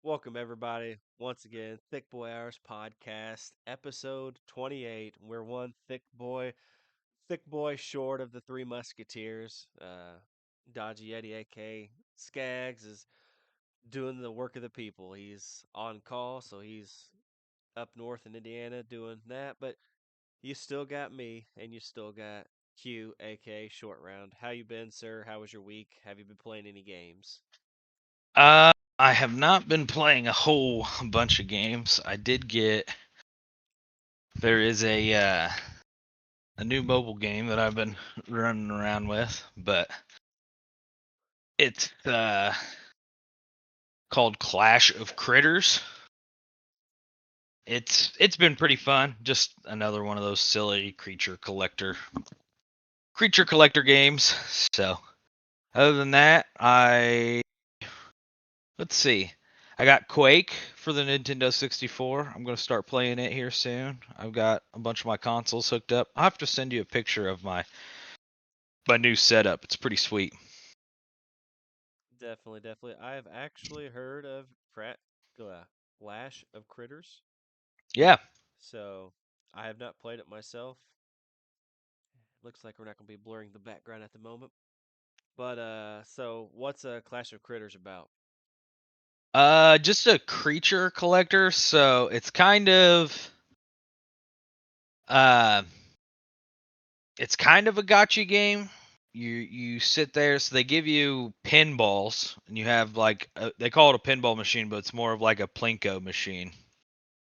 Welcome everybody once again, Thicc Boi Hours podcast, episode 28. We're one thick boy short of the Three Musketeers. Dodgy Yeti, aka Skaggs, is doing the work of the people. He's on call, so he's up north in Indiana doing that. But you still got me, and you still got Q, aka Short Round. How you been, sir? How was your week? Have you been playing any games? I have not been playing a whole bunch of games. I did get there is a new mobile game that I've been running around with, but it's called Clash of Critters. It's been pretty fun. Just another one of those silly creature collector games. So other than that, let's see. I got Quake for the Nintendo 64. I'm going to start playing it here soon. I've got a bunch of my consoles hooked up. I'll have to send you a picture of my new setup. It's pretty sweet. Definitely, definitely. I have actually heard of Flash of Critters, Yeah. so I have not played it myself. Looks like we're not going to be blurring the background at the moment. But so what's a Clash of Critters about? Just a creature collector, so uh it's kind of a gotcha game. You sit there, so they give you pinballs, and you have they call it a pinball machine, but it's more of like a plinko machine.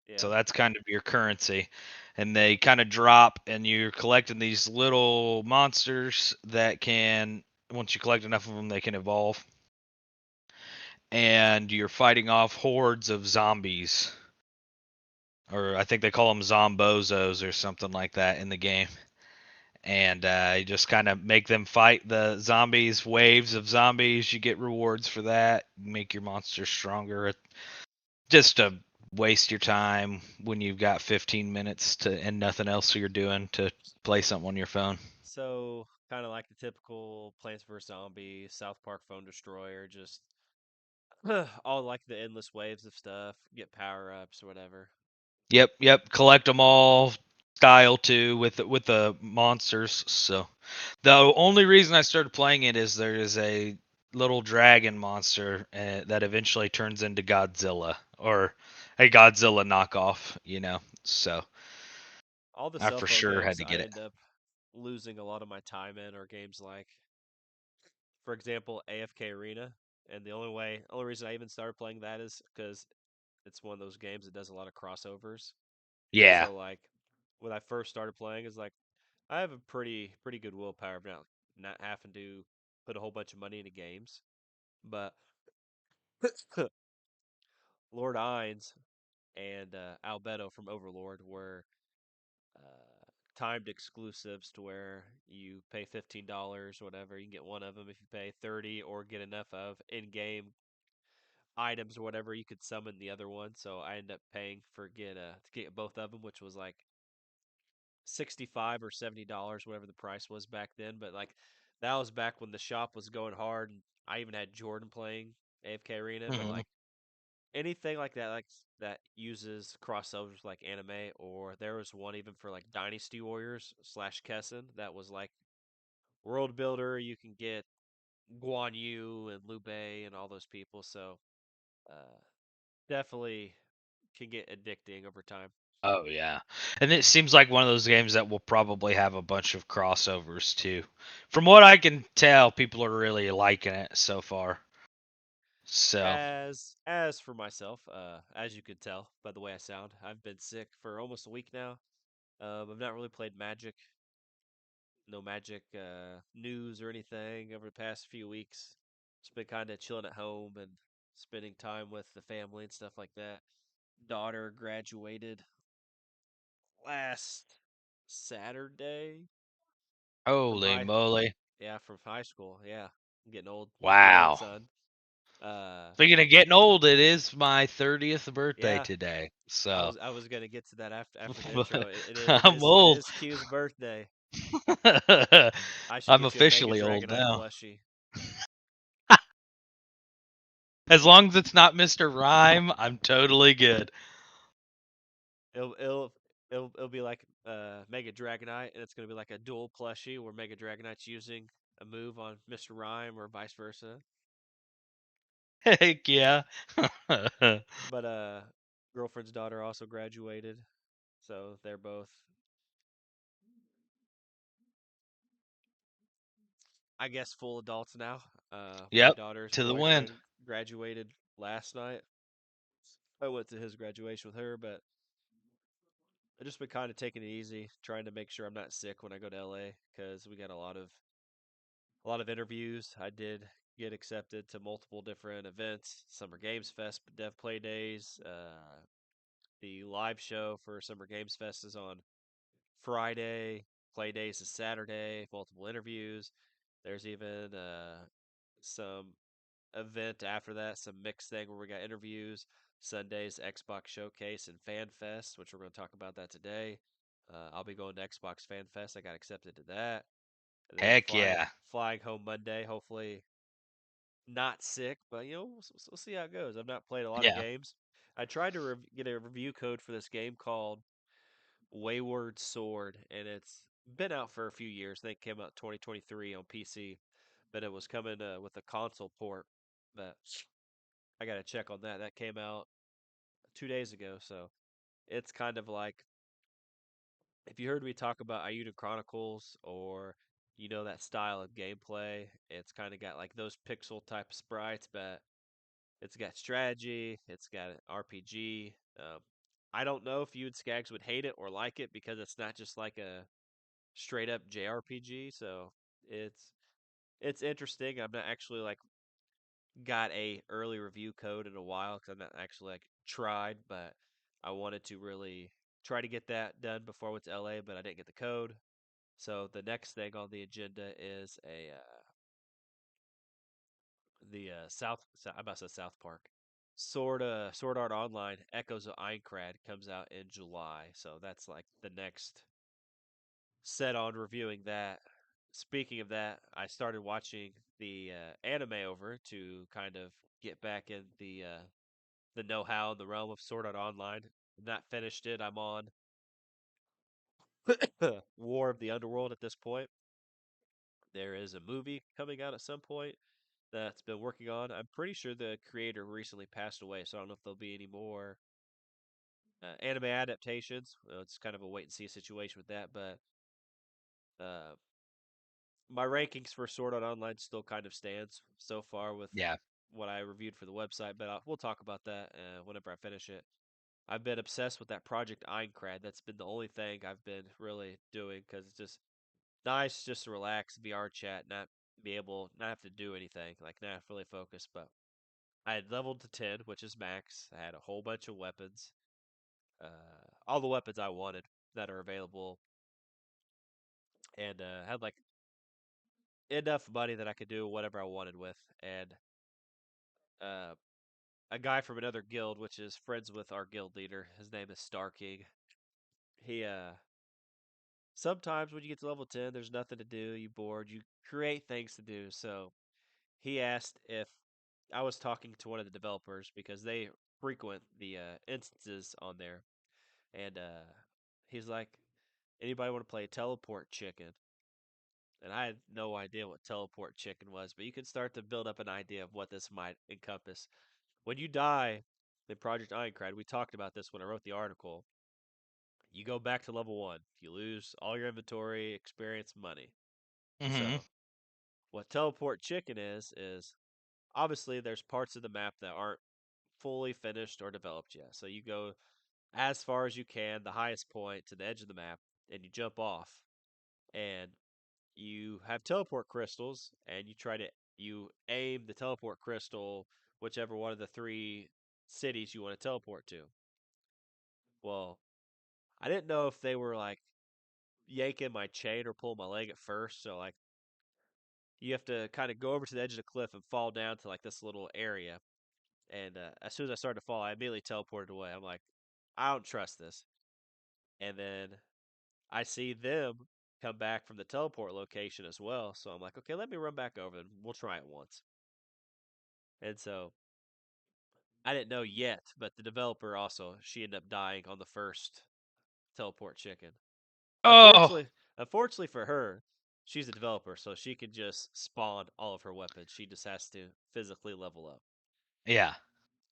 Yeah. So that's kind of your currency. And they kind of drop, and you're collecting these little monsters that can, once you collect enough of them, they can evolve. And you're fighting off hordes of zombies. Or I think they call them zombozos or something like that in the game. And you just kind of make them fight the zombies, waves of zombies. You get rewards for that. Make your monsters stronger. Just to waste your time when you've got 15 minutes to and nothing else you're doing to play something on your phone. So kind of like the typical Plants vs Zombies, South Park Phone Destroyer, just all like the endless waves of stuff, get power ups or whatever. Yep. Collect them all. Style too with the monsters. So the only reason I started playing it is there is a little dragon monster that eventually turns into Godzilla or a Godzilla knockoff. So All the I cell for phone sure had games to I get it. end up losing a lot of my time in are games like, for example, AFK Arena. And only reason I even started playing that is because it's one of those games that does a lot of crossovers. Yeah. So like when I first started playing, it's like I have a pretty good willpower now, not having to put a whole bunch of money into games. But Lord Ines and Albedo from Overlord were timed exclusives to where you pay $15 or whatever. You can get one of them if you pay 30 or get enough of in-game items or whatever. You could summon the other one. So I ended up paying for get to get both of them, which was like 65 or $70, whatever the price was back then. But like that was back when the shop was going hard, and I even had Jordan playing AFK Arena. But Hmm. like anything like that uses crossovers like anime, or there was one even for like Dynasty Warriors slash Kessen that was like world builder. You can get Guan Yu and Liu Bei and all those people. So uh, definitely can get addicting over time. Oh yeah, and it seems like one of those games that will probably have a bunch of crossovers too. From what I can tell, people are really liking it so far. So, As for myself, as you could tell by the way I sound, I've been sick for almost a week now. I've not really played Magic, no Magic news or anything over the past few weeks. Just been kind of chilling at home and spending time with the family and stuff like that. Daughter graduated last Saturday from holy high, moly! yeah, from high school. Yeah, I'm getting old, Wow. son. Uh, Speaking of getting old, it is my 30th birthday yeah, today. So, I was gonna get to that after the intro. I'm It old. is Q's birthday. I should I'm get you a Mega officially old Dragonite now. plushie. As long as it's not Mr. Rhyme, I'm totally good. It'll it'll it'll be like Mega Dragonite, and it's gonna be like a dual plushie where Mega Dragonite's using a move on Mr. Rhyme or vice versa. Heck yeah. But girlfriend's daughter also graduated, so they're both, I guess, full adults now. My Yep. daughter's To the win. boyfriend graduated last night. I went to his graduation with her, but I just been kind of taking it easy, trying to make sure I'm not sick when I go to LA because we got a lot of interviews. I did get accepted to multiple different events, Summer Games Fest, Dev Play Days. The live show for Summer Games Fest is on Friday. Play Days is Saturday. Multiple interviews. There's even some event after that, some mixed thing where we got interviews. Sunday's Xbox Showcase and Fan Fest, which we're going to talk about that today. I'll be going to Xbox Fan Fest. I got accepted to that, and then Heck flying yeah. flying home Monday. Hopefully not sick, but we'll see how it goes. I've not played a lot of Yeah. games. I tried to get a review code for this game called Wayward Sword, and it's been out for a few years. I think it came out 2023 on PC, but it was coming with a console port. But I got to check on that. That came out 2 days ago, so it's kind of like, if you heard me talk about Iuna Chronicles or that style of gameplay, it's kind of got like those pixel type sprites, but it's got strategy, it's got an RPG. I don't know if you and Skags would hate it or like it because it's not just like a straight up JRPG. So it's it's interesting. I'm not actually like got a early review code in a while because I've not actually like tried, but I wanted to really try to get that done before I went to LA, but I didn't get the code. So the next thing on the agenda is a the I'm about to say South Park. Sword Art Online Echoes of Aincrad comes out in July, so that's like the next set on reviewing that. Speaking of that, I started watching the anime over to kind of get back in the know-how in the realm of Sword Art Online. Not finished it. I'm on War of the Underworld at this point. There is a movie coming out at some point that's been working on. I'm pretty sure the creator recently passed away, so I don't know if there'll be any more anime adaptations. It's kind of a wait and see situation with that, but uh, my rankings for Sword Art Online still kind of stands so far with Yeah. what I reviewed for the website, but we'll talk about that whenever I finish it. I've been obsessed with that Project Aincrad. That's been the only thing I've been really doing because it's just nice just to relax, VR chat, not have to do anything, like not really focus. But I had leveled to 10, which is max. I had a whole bunch of weapons, uh, all the weapons I wanted that are available, and had like enough money that I could do whatever I wanted with. And uh, a guy from another guild, which is friends with our guild leader, his name is Star King. He sometimes when you get to level 10, there's nothing to do, you bored, you create things to do. So he asked if I was talking to one of the developers because they frequent the instances on there, and he's like, "Anybody want to play Teleport Chicken?" And I had no idea what Teleport Chicken was, but you can start to build up an idea of what this might encompass. When you die in Project Ironclad, we talked about this when I wrote the article. You go back to level 1. You lose all your inventory, experience, money. Mhm. So what Teleport Chicken is obviously there's parts of the map that aren't fully finished or developed yet. So you go as far as you can, the highest point to the edge of the map, and you jump off. And you have teleport crystals, and you aim the teleport crystal whichever one of the three cities you want to teleport to. Well, I didn't know if they were like yanking my chain or pulling my leg at first. So like you have to kind of go over to the edge of the cliff and fall down to like this little area. And as soon as I started to fall, I immediately teleported away. I'm like, I don't trust this. And then I see them come back from the teleport location as well. So I'm like, okay, let me run back over and we'll try it once. And so I didn't know yet, but the developer also she ended up dying on the first teleport chicken. Oh, Unfortunately for her, she's a developer, so she can just spawn all of her weapons. She just has to physically level up. yeah,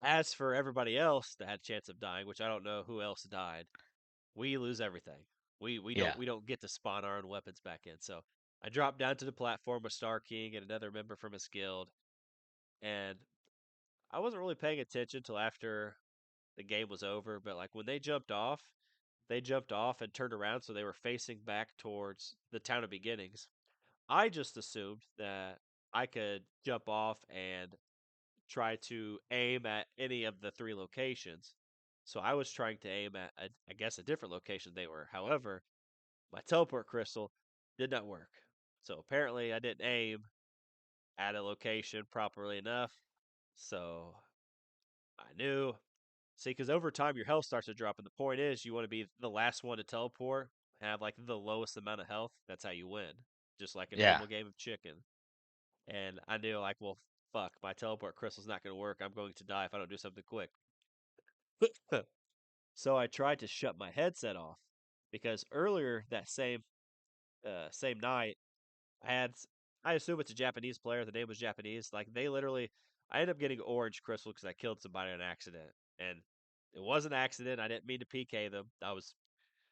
As for everybody else that had a chance of dying, which I don't know who else died, we lose everything. yeah, We don't get to spawn our own weapons back in. So I dropped down to the platform with Star King and another member from his guild, and I wasn't really paying attention till after the game was over. But like when they jumped off and turned around, so they were facing back towards the town of beginnings. I just assumed that I could jump off and try to aim at any of the three locations. So I was trying to aim at, I guess, a different location they were. However, my teleport crystal did not work. So apparently, I didn't aim at a location properly enough. So I knew. See, because over time, your health starts to drop. And the point is, you want to be the last one to teleport, have like the lowest amount of health. That's how you win. Just like a yeah, normal game of chicken. And I knew, like, well, fuck, my teleport crystal's not going to work. I'm going to die if I don't do something quick. So I tried to shut my headset off because earlier that same night I had I assume it's a Japanese player. The name was Japanese. Like they literally, I ended up getting orange crystal because I killed somebody on accident, and it was an accident. I didn't mean to PK them.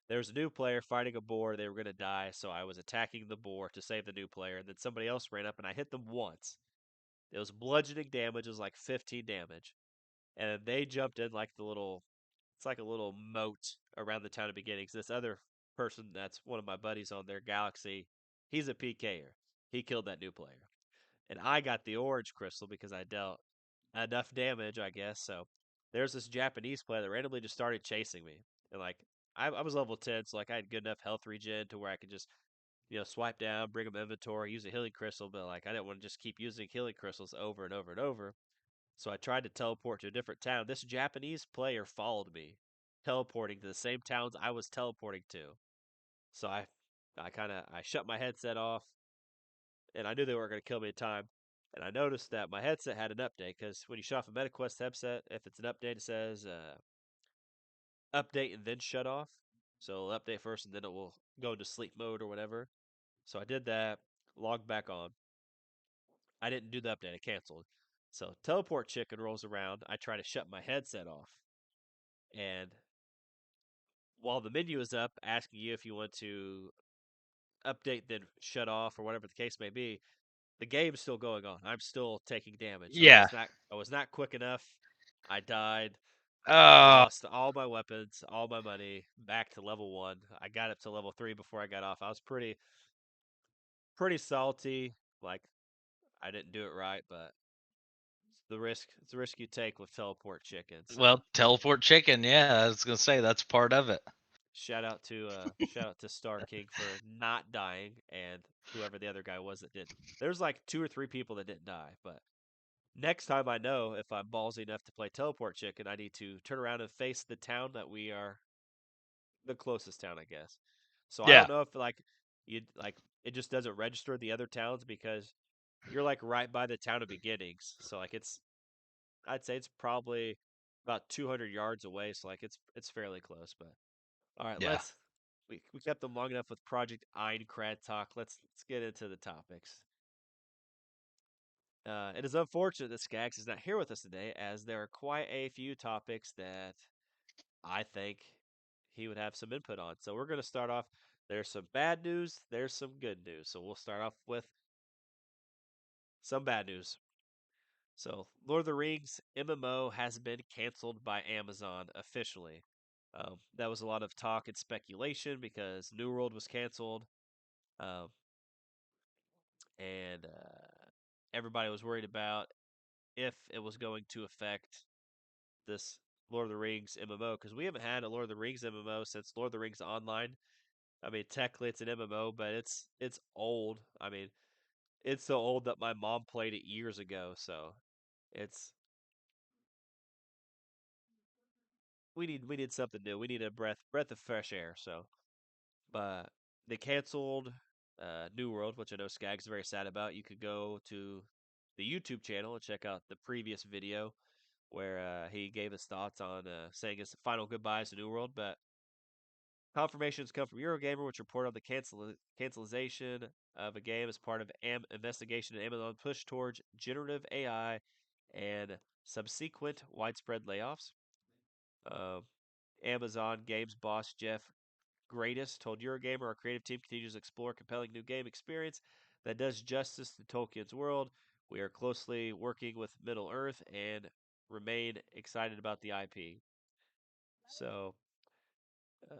There was a new player fighting a boar. They were gonna die, so I was attacking the boar to save the new player, and then somebody else ran up and I hit them once. It was bludgeoning damage. It was like 15 damage, and they jumped in like the little it's like a little moat around the town of beginnings. This other person that's one of my buddies on their galaxy, he's a PKer. He killed that new player. And I got the orange crystal because I dealt enough damage, I guess. So there's this Japanese player that randomly just started chasing me. And like I was level 10, so like I had good enough health regen to where I could just, swipe down, bring him inventory, use a healing crystal, but like I didn't want to just keep using healing crystals over and over and over. So I tried to teleport to a different town. This Japanese player followed me, teleporting to the same towns I was teleporting to. So I shut my headset off, and I knew they weren't going to kill me in time. And I noticed that my headset had an update because when you shut off a MetaQuest headset, if it's an update, it says update and then shut off. So it'll update first, and then it will go into sleep mode or whatever. So I did that, logged back on. I didn't do the update; I canceled. So teleport chicken rolls around. I try to shut my headset off, and while the menu is up asking you if you want to update then shut off or whatever the case may be, the game's still going on. I'm still taking damage. So yeah. I was not quick enough. I died. Oh, Lost all my weapons, all my money, back to level 1. I got up to level 3 before I got off. I was pretty salty. Like I didn't do it right, but it's the risk you take with teleport chicken. So well, teleport chicken. Yeah, I was gonna say that's part of it. shout out to Star King for not dying and whoever the other guy was that didn't. There's like two or three people that didn't die, but next time I know if I'm ballsy enough to play teleport chicken, I need to turn around and face the town that we are the closest town, I guess. So I Yeah, don't know if you like it just doesn't register the other towns because you're like right by the town of beginnings. So like I'd say it's probably about 200 yards away, so like it's fairly close, but all right, yeah. we kept them long enough with Project Eincrad talk. Let's get into the topics. It is unfortunate that Skaggs is not here with us today, as there are quite a few topics that I think he would have some input on. So we're going to start off. There's some bad news. There's some good news. So we'll start off with some bad news. So Lord of the Rings MMO has been canceled by Amazon officially. That was a lot of talk and speculation because New World was canceled. Um, and everybody was worried about if it was going to affect this Lord of the Rings MMO because we haven't had a Lord of the Rings MMO since Lord of the Rings Online. I mean, technically it's an MMO, but it's old. I mean, it's so old that my mom played it years ago. So it's we need something new. We need a breath of fresh air. So, but they canceled New World, which I know Skag's very sad about. You could go to the YouTube channel and check out the previous video where he gave his thoughts on saying his final goodbyes to New World. But confirmations come from Eurogamer, which report on the cancelization of a game as part of investigation in Amazon push towards generative AI and subsequent widespread layoffs. Um, Amazon Games boss Jeff Greatest told Eurogamer, our creative team continues to explore a compelling new game experience that does justice to Tolkien's world. We are closely working with Middle Earth and remain excited about the IP. So, uh,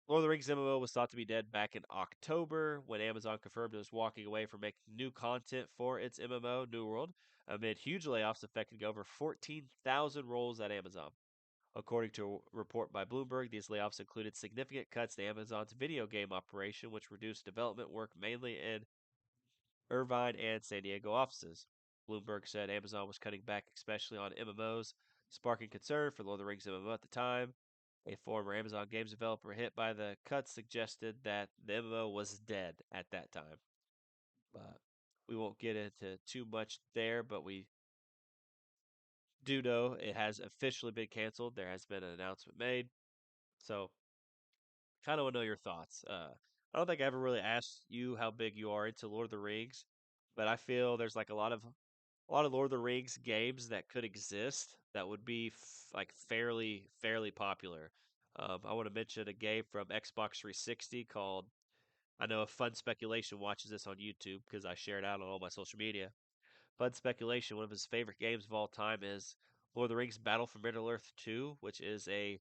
Lord of the Rings MMO was thought to be dead back in October when Amazon confirmed it was walking away from making new content for its MMO, New World, amid huge layoffs affecting over 14,000 roles at Amazon. According to a report by Bloomberg, these layoffs included significant cuts to Amazon's video game operation, which reduced development work mainly in Irvine and San Diego offices. Bloomberg said Amazon was cutting back especially on MMOs, sparking concern for Lord of the Rings MMO at the time. A former Amazon games developer hit by the cuts suggested that the MMO was dead at that time. But we won't get into too much there, but we do know it has officially been canceled. There has been an announcement made. So kind of want to know your thoughts. I don't think I ever really asked you how big you are into Lord of the Rings, but I feel there's like a lot of Lord of the Rings games that could exist that would be like fairly popular. I want to mention a game from Xbox 360 called. I know a Fun Speculation watches this on YouTube because I share it out on all my social media. Fun Speculation, one of his favorite games of all time is Lord of the Rings Battle for Middle Earth 2, which is a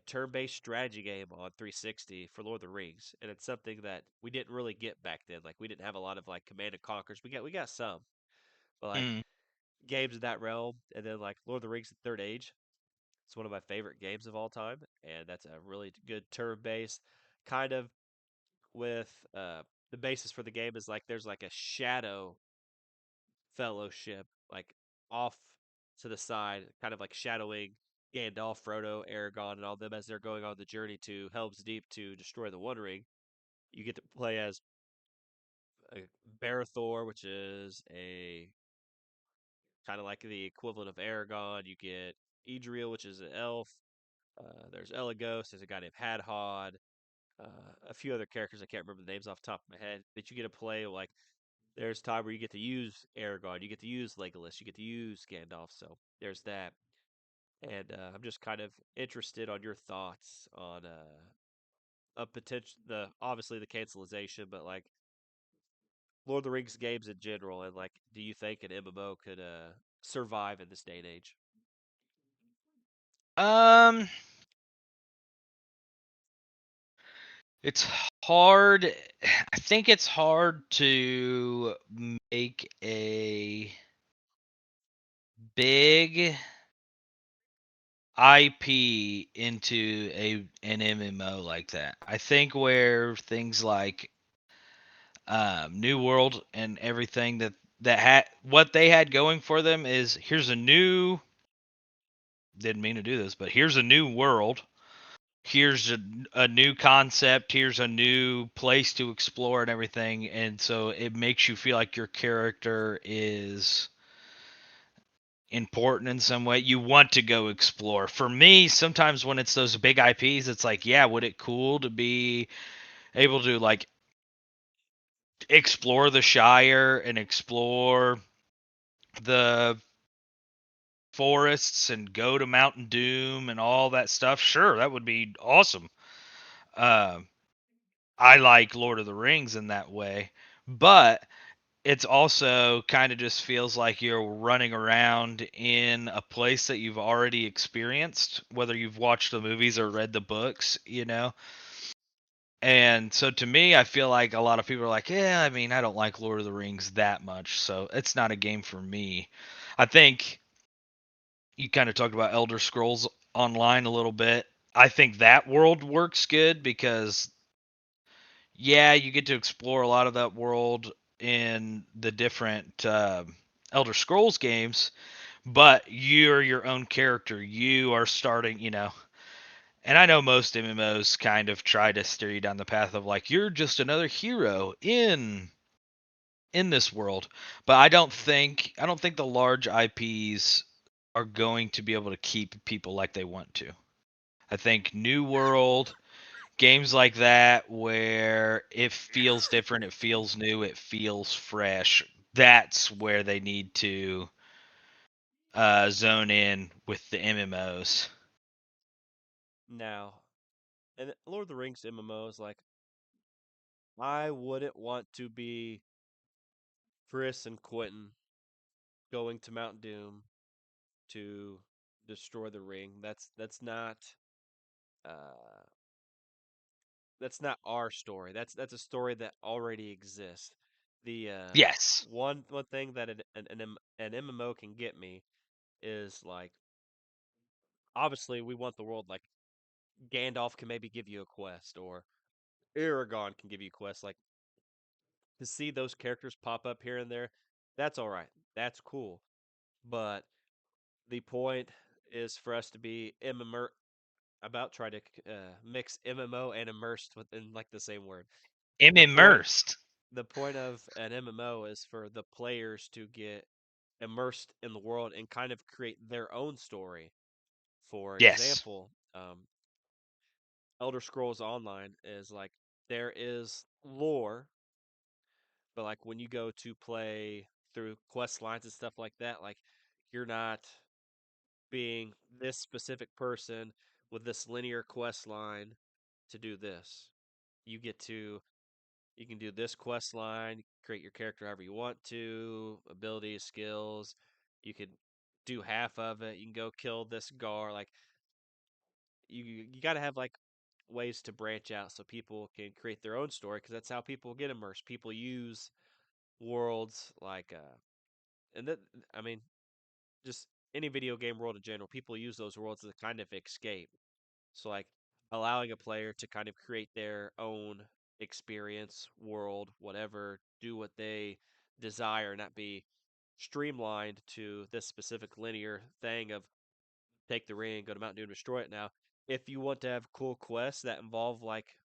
turn-based strategy game on 360 for Lord of the Rings, and it's something that we didn't really get back then. Like we didn't have a lot of like Command and Conquers. We got some, but like Mm. games in that realm, and then like Lord of the Rings: The Third Age. It's one of my favorite games of all time, and that's a really good turn-based kind of with the basis for the game is like there's like a shadow fellowship like off to the side, kind of like shadowing Gandalf, Frodo, Aragon, and all them as they're going on the journey to Helm's Deep to destroy the One Ring. You get to play as Barathor, which is a kind of like the equivalent of Aragon. You get Idril, which is an elf. There's Elagos. There's a guy named Hadhod. A few other characters I can't remember the names off the top of my head. But you get to play like there's time where you get to use Aragon, you get to use Legolas, you get to use Gandalf. So there's that. And I'm just kind of interested on your thoughts on a potential the obviously the cancelization, but like Lord of the Rings games in general, and like, do you think an MMO could survive in this day and age? Um, it's hard. I think it's hard to make a big IP into an MMO like that. I think where things like New World and everything that had what they had going for them is here's a new didn't mean to do this, but here's a new world. Here's a new concept. Here's a new place to explore and everything. And so it makes you feel like your character is important in some way. You want to go explore. For me, sometimes when it's those big IPs, it's like, yeah, would it cool to be able to like explore the Shire and explore the forests and go to Mountain Doom and all that stuff? Sure, that would be awesome. Uh, I like Lord of the Rings in that way, but it's also kind of just feels like you're running around in a place that you've already experienced, whether you've watched the movies or read the books, you know? And so to me, I feel like a lot of people are like, yeah, I mean, I don't like Lord of the Rings that much, so it's not a game for me. I think you kind of talked about Elder Scrolls Online a little bit. I think that world works good because yeah, you get to explore a lot of that world in the different Elder Scrolls games, but you're your own character. You are starting, and I know most MMOs kind of try to steer you down the path of like you're just another hero in in this world, but I don't think the large IPs are going to be able to keep people like they want to. I think New World games like that where it feels different, it feels new, it feels fresh. That's where they need to zone in with the MMOs. Now, and Lord of the Rings MMOs, like I wouldn't want to be Chris and Quentin going to Mount Doom to destroy the ring. Uh that's not our story. That's a story that already exists. The Yes. one thing that an MMO can get me is like obviously we want the world like Gandalf can maybe give you a quest or Aragon can give you quests like to see those characters pop up here and there. That's all right. That's cool. But the point is for us to be about try to mix MMO and immersed within like the same word. I'm The point immersed. the point of an MMO is for the players to get immersed in the world and kind of create their own story. For Yes. example, Elder Scrolls Online is like there is lore, but like when you go to play through quest lines and stuff like that, like you're not being this specific person with this linear quest line to do this. You get to you can do this quest line, create your character however you want to, abilities, skills. You could do half of it. You can go kill this gar. Like you got to have like ways to branch out so people can create their own story because that's how people get immersed. People use worlds like and that I mean just any video game world in general. People use those worlds as a kind of escape. So like allowing a player to kind of create their own experience, world, whatever, do what they desire, not be streamlined to this specific linear thing of take the ring, go to Mountain Dew and destroy it. Now, if you want to have cool quests that involve like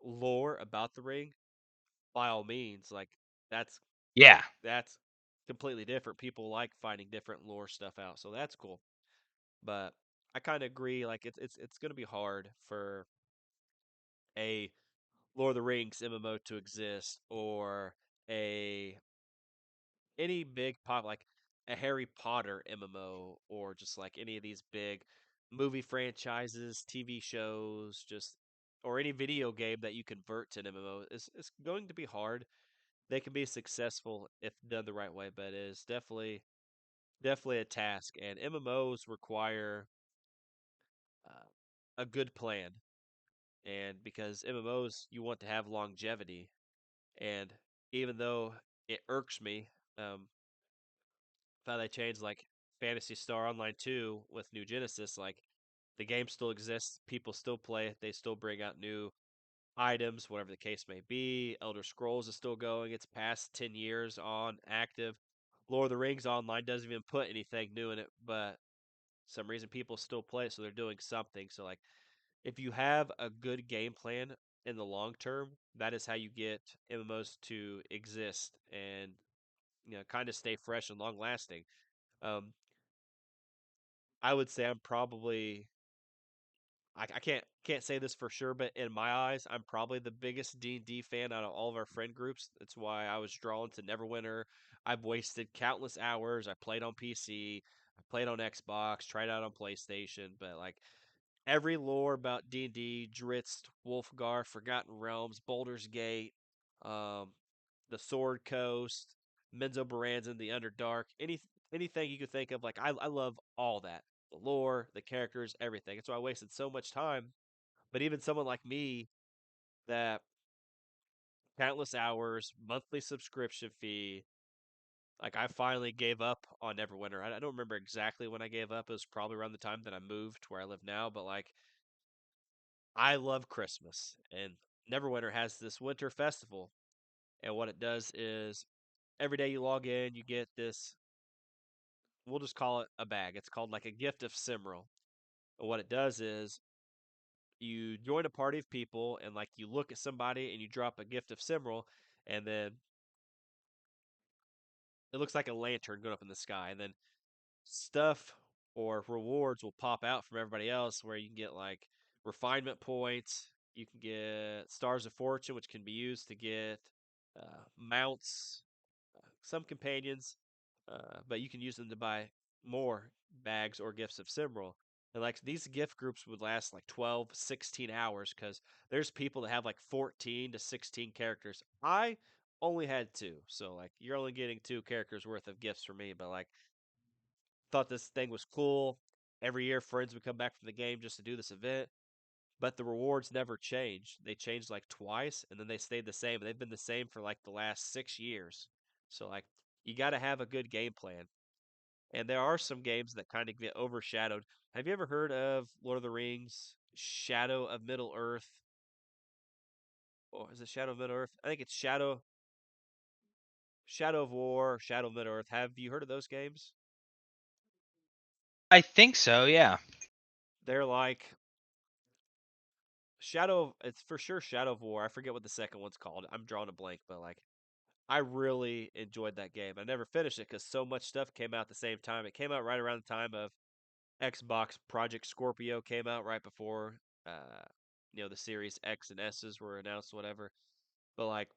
lore about the ring, by all means, like that's Yeah. that's completely different. People like finding different lore stuff out, so that's cool. But I kind of agree. Like it's going to be hard for a Lord of the Rings MMO to exist or a any big pop like a Harry Potter MMO or just like any of these big movie franchises, TV shows, just or any video game that you convert to an MMO is going to be hard. They can be successful if done the right way, but it is definitely a task. And MMOs require uh, a good plan, and because MMOs you want to have longevity, and even though it irks me, how they changed like Fantasy Star Online 2 with New Genesis, like the game still exists, people still play it, they still bring out new items, whatever the case may be. Elder Scrolls is still going, it's past 10 years on active. Lord of the Rings Online doesn't even put anything new in it, but some reason people still play it, so they're doing something. So like if you have a good game plan in the long term, that is how you get MMOs to exist and kind of stay fresh and long lasting. Um, I would say I'm probably I can't say this for sure, but in my eyes, I'm probably the biggest D&D fan out of all of our friend groups. That's why I was drawn to Neverwinter. I've wasted countless hours. I played on PC, I played on Xbox, tried out on PlayStation, but like every lore about D&D, Drizzt, Wolfgar, Forgotten Realms, Baldur's Gate, um, the Sword Coast, Menzoberranzan, the Underdark, anything you could think of. Like I love all that, the lore, the characters, everything. And so I wasted so much time. But even someone like me that countless hours, monthly subscription fee. Like I finally gave up on Neverwinter. I don't remember exactly when I gave up. It was probably around the time that I moved to where I live now. But like I love Christmas, and Neverwinter has this winter festival. And what it does is every day you log in, you get this. We'll just call it a bag. It's called like a gift of Simril. And what it does is you join a party of people, and like you look at somebody and you drop a gift of Simril, and then it looks like a lantern going up in the sky, and then stuff or rewards will pop out from everybody else where you can get like refinement points. You can get stars of fortune, which can be used to get mounts, some companions, but you can use them to buy more bags or gifts of Simral. And like these gift groups would last like 12, 16 hours because there's people that have like 14 to 16 characters. I only had two. So like you're only getting two characters worth of gifts from me, but like thought this thing was cool. Every year friends would come back from the game just to do this event, but the rewards never changed. They changed like twice and then they stayed the same. They've been the same for like the last 6 years. So like you got to have a good game plan. And there are some games that kind of get overshadowed. Have you ever heard of Lord of the Rings Shadow of Middle Earth? Or is it Shadow of Middle Earth? I think it's Shadow of War, Shadow of Middle Earth. Have you heard of those games? I think so. Yeah. They're like it's for sure Shadow of War. I forget what the second one's called. I'm drawing a blank, but like I really enjoyed that game. I never finished it because so much stuff came out at the same time. It came out right around the time of Xbox Project Scorpio came out right before uh the Series X and S's were announced, whatever. But like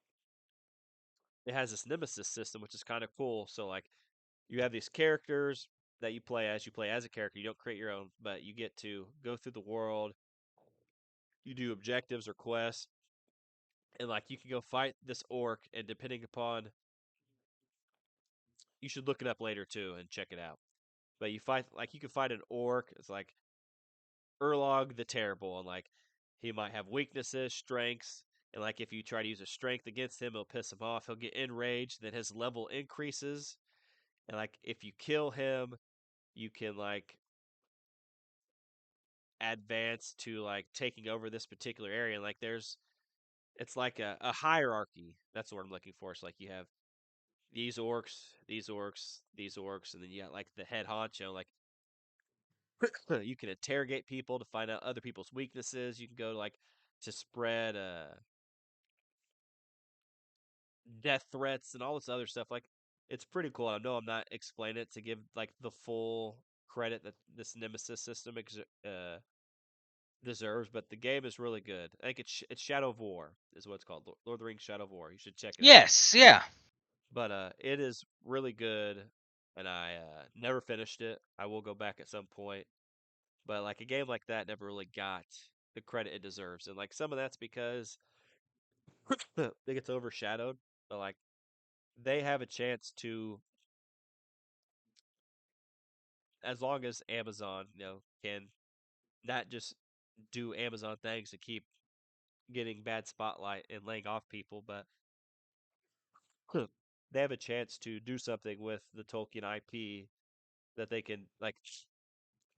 it has this nemesis system, which is kind of cool. So like you have these characters that you play as a character. You don't create your own, but you get to go through the world. You do objectives or quests, and like you can go fight this orc, and depending upon, you should look it up later too and check it out. But you can fight an orc. It's like Urlog the Terrible, and like he might have weaknesses, strengths, and like if you try to use a strength against him, it'll piss him off. He'll get enraged, then his level increases, and like if you kill him, you can like advance to like taking over this particular area. And like it's like a hierarchy. That's the word I'm looking for. It's like you have these orcs, these orcs, these orcs, and then you got like the head honcho. Like you can interrogate people to find out other people's weaknesses. You can go like to spread death threats and all this other stuff. Like it's pretty cool. I know I'm not explaining it to give like the full credit that this nemesis system deserves, but the game is really good. I think it's Shadow of War is what it's called. Lord of the Rings Shadow of War. You should check it out. Yes. Yeah. But it is really good, and I never finished it. I will go back at some point, but like a game like that never really got the credit it deserves, and like some of that's because it gets overshadowed. But like they have a chance to, as long as Amazon, can not just do Amazon things to keep getting bad spotlight and laying off people, but they have a chance to do something with the Tolkien IP that they can like.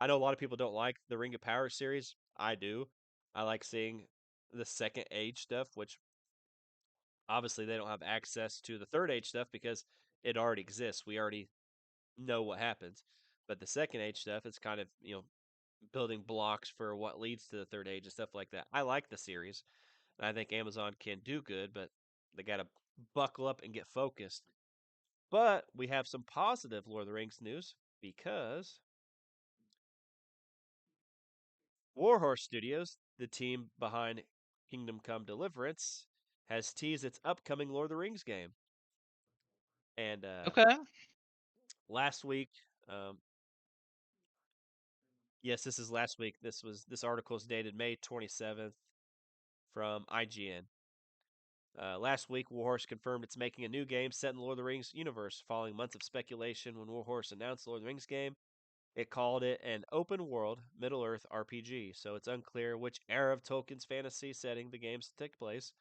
I know a lot of people don't like the Ring of Power series. I do. I like seeing the second age stuff, which obviously they don't have access to the third age stuff because it already exists. We already know what happens. But the second age stuff, it's kind of, building blocks for what leads to the third age and stuff like that. I like the series. And I think Amazon can do good, but they got to buckle up and get focused. But we have some positive Lord of the Rings news because Warhorse Studios, the team behind Kingdom Come Deliverance, has teased its upcoming Lord of the Rings game. And Okay. last week, um, yes, this is last week. This article is dated May 27th from IGN. Last week, Warhorse confirmed it's making a new game set in the Lord of the Rings universe. Following months of speculation, when Warhorse announced the Lord of the Rings game, it called it an open world Middle Earth RPG. So it's unclear which era of Tolkien's fantasy setting the games take place,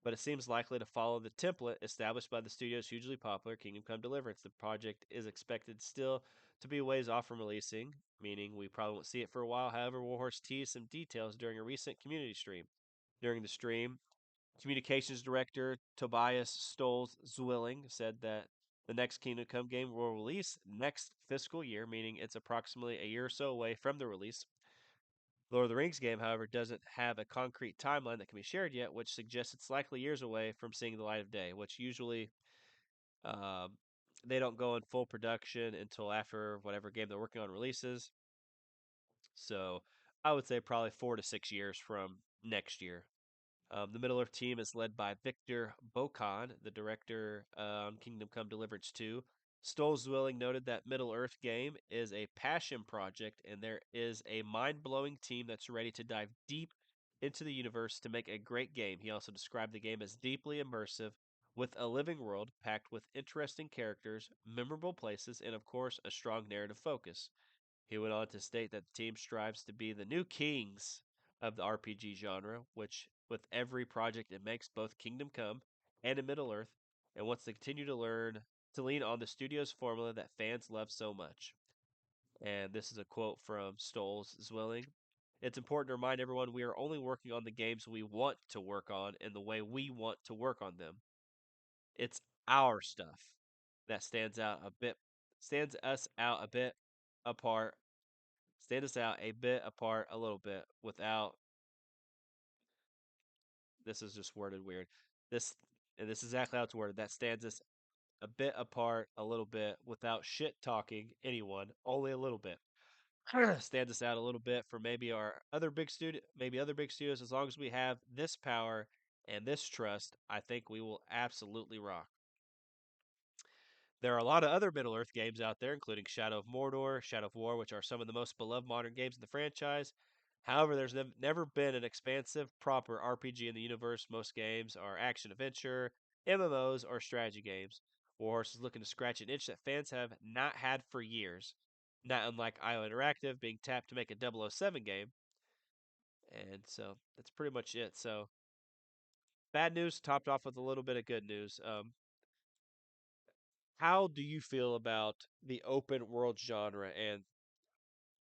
but it seems likely to follow the template established by the studio's hugely popular Kingdom Come Deliverance. The project is expected still to be a ways off from releasing, meaning we probably won't see it for a while. However, Warhorse teased some details during a recent community stream. During the stream, communications director Tobias Stolz Zwilling said that the next Kingdom Come game will release next fiscal year, meaning it's approximately a year or so away from the release. Lord of the Rings game, however, doesn't have a concrete timeline that can be shared yet, which suggests it's likely years away from seeing the light of day, which usually um, they don't go in full production until after whatever game they're working on releases. So I would say probably 4 to 6 years from next year. The Middle Earth team is led by Victor Bokan, the director on Kingdom Come Deliverance 2. Stoll Zwilling noted that Middle Earth game is a passion project, and there is a mind blowing team that's ready to dive deep into the universe to make a great game. He also described the game as deeply immersive, with a living world packed with interesting characters, memorable places, and of course, a strong narrative focus. He went on to state that the team strives to be the new kings of the RPG genre, which with every project it makes, both Kingdom Come and in Middle Earth, and wants to continue to lean on the studio's formula that fans love so much. And this is a quote from Stoles Zwilling. It's important to remind everyone we are only working on the games we want to work on in the way we want to work on them. It's our stuff that stands us out a bit apart stand us out a bit apart a little bit without this is just worded weird. This and this is exactly how it's worded. That stands us a bit apart a little bit without shit talking anyone, only a little bit. Stands us out a little bit for maybe other big studios. As long as we have this power and this trust, I think we will absolutely rock. There are a lot of other Middle Earth games out there, including Shadow of Mordor, Shadow of War, which are some of the most beloved modern games in the franchise. However, there's never been an expansive, proper RPG in the universe. Most games are action adventure, MMOs, or strategy games. Warhorse is looking to scratch an itch that fans have not had for years. Not unlike IO Interactive being tapped to make a 007 game. And so that's pretty much it. So bad news topped off with a little bit of good news. How do you feel about the open world genre and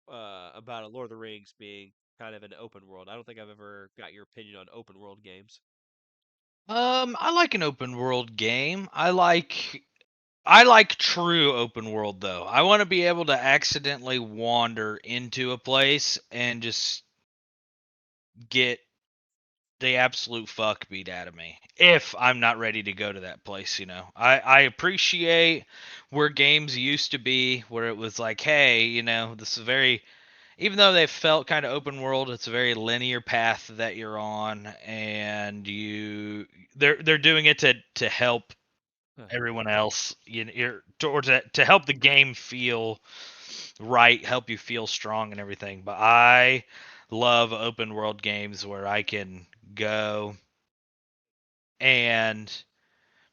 about a Lord of the Rings being kind of an open world? I don't think I've ever got your opinion on open world games. I like an open world game. I like true open world though. I want to be able to accidentally wander into a place and just get the absolute fuck beat out of me if I'm not ready to go to that place, you know. I appreciate where games used to be where it was like, hey, you know, this is very even though they felt kind of open world, it's a very linear path that you're on and they're doing it to help Huh. everyone else, you know, or to help the game feel right, help you feel strong and everything. But I love open world games where I can go and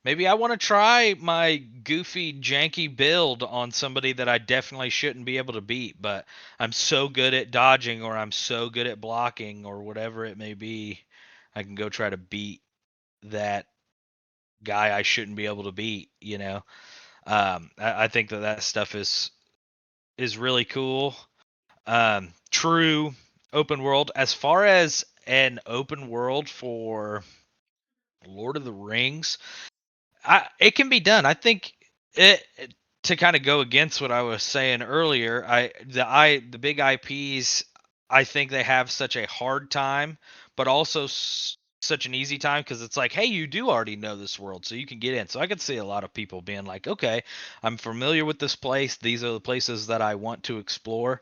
maybe I want to try my goofy, janky build on somebody that I definitely shouldn't be able to beat, but I'm so good at dodging or I'm so good at blocking or whatever it may be, I can go try to beat that guy I shouldn't be able to beat, you know. I think that stuff is really cool. True open world. As far as an open world for Lord of the Rings, it can be done. I think to kind of go against what I was saying earlier. The big IPs. I think they have such a hard time, but also such an easy time because it's like, hey, you do already know this world, so you can get in. So I could see a lot of people being like, okay, I'm familiar with this place. These are the places that I want to explore.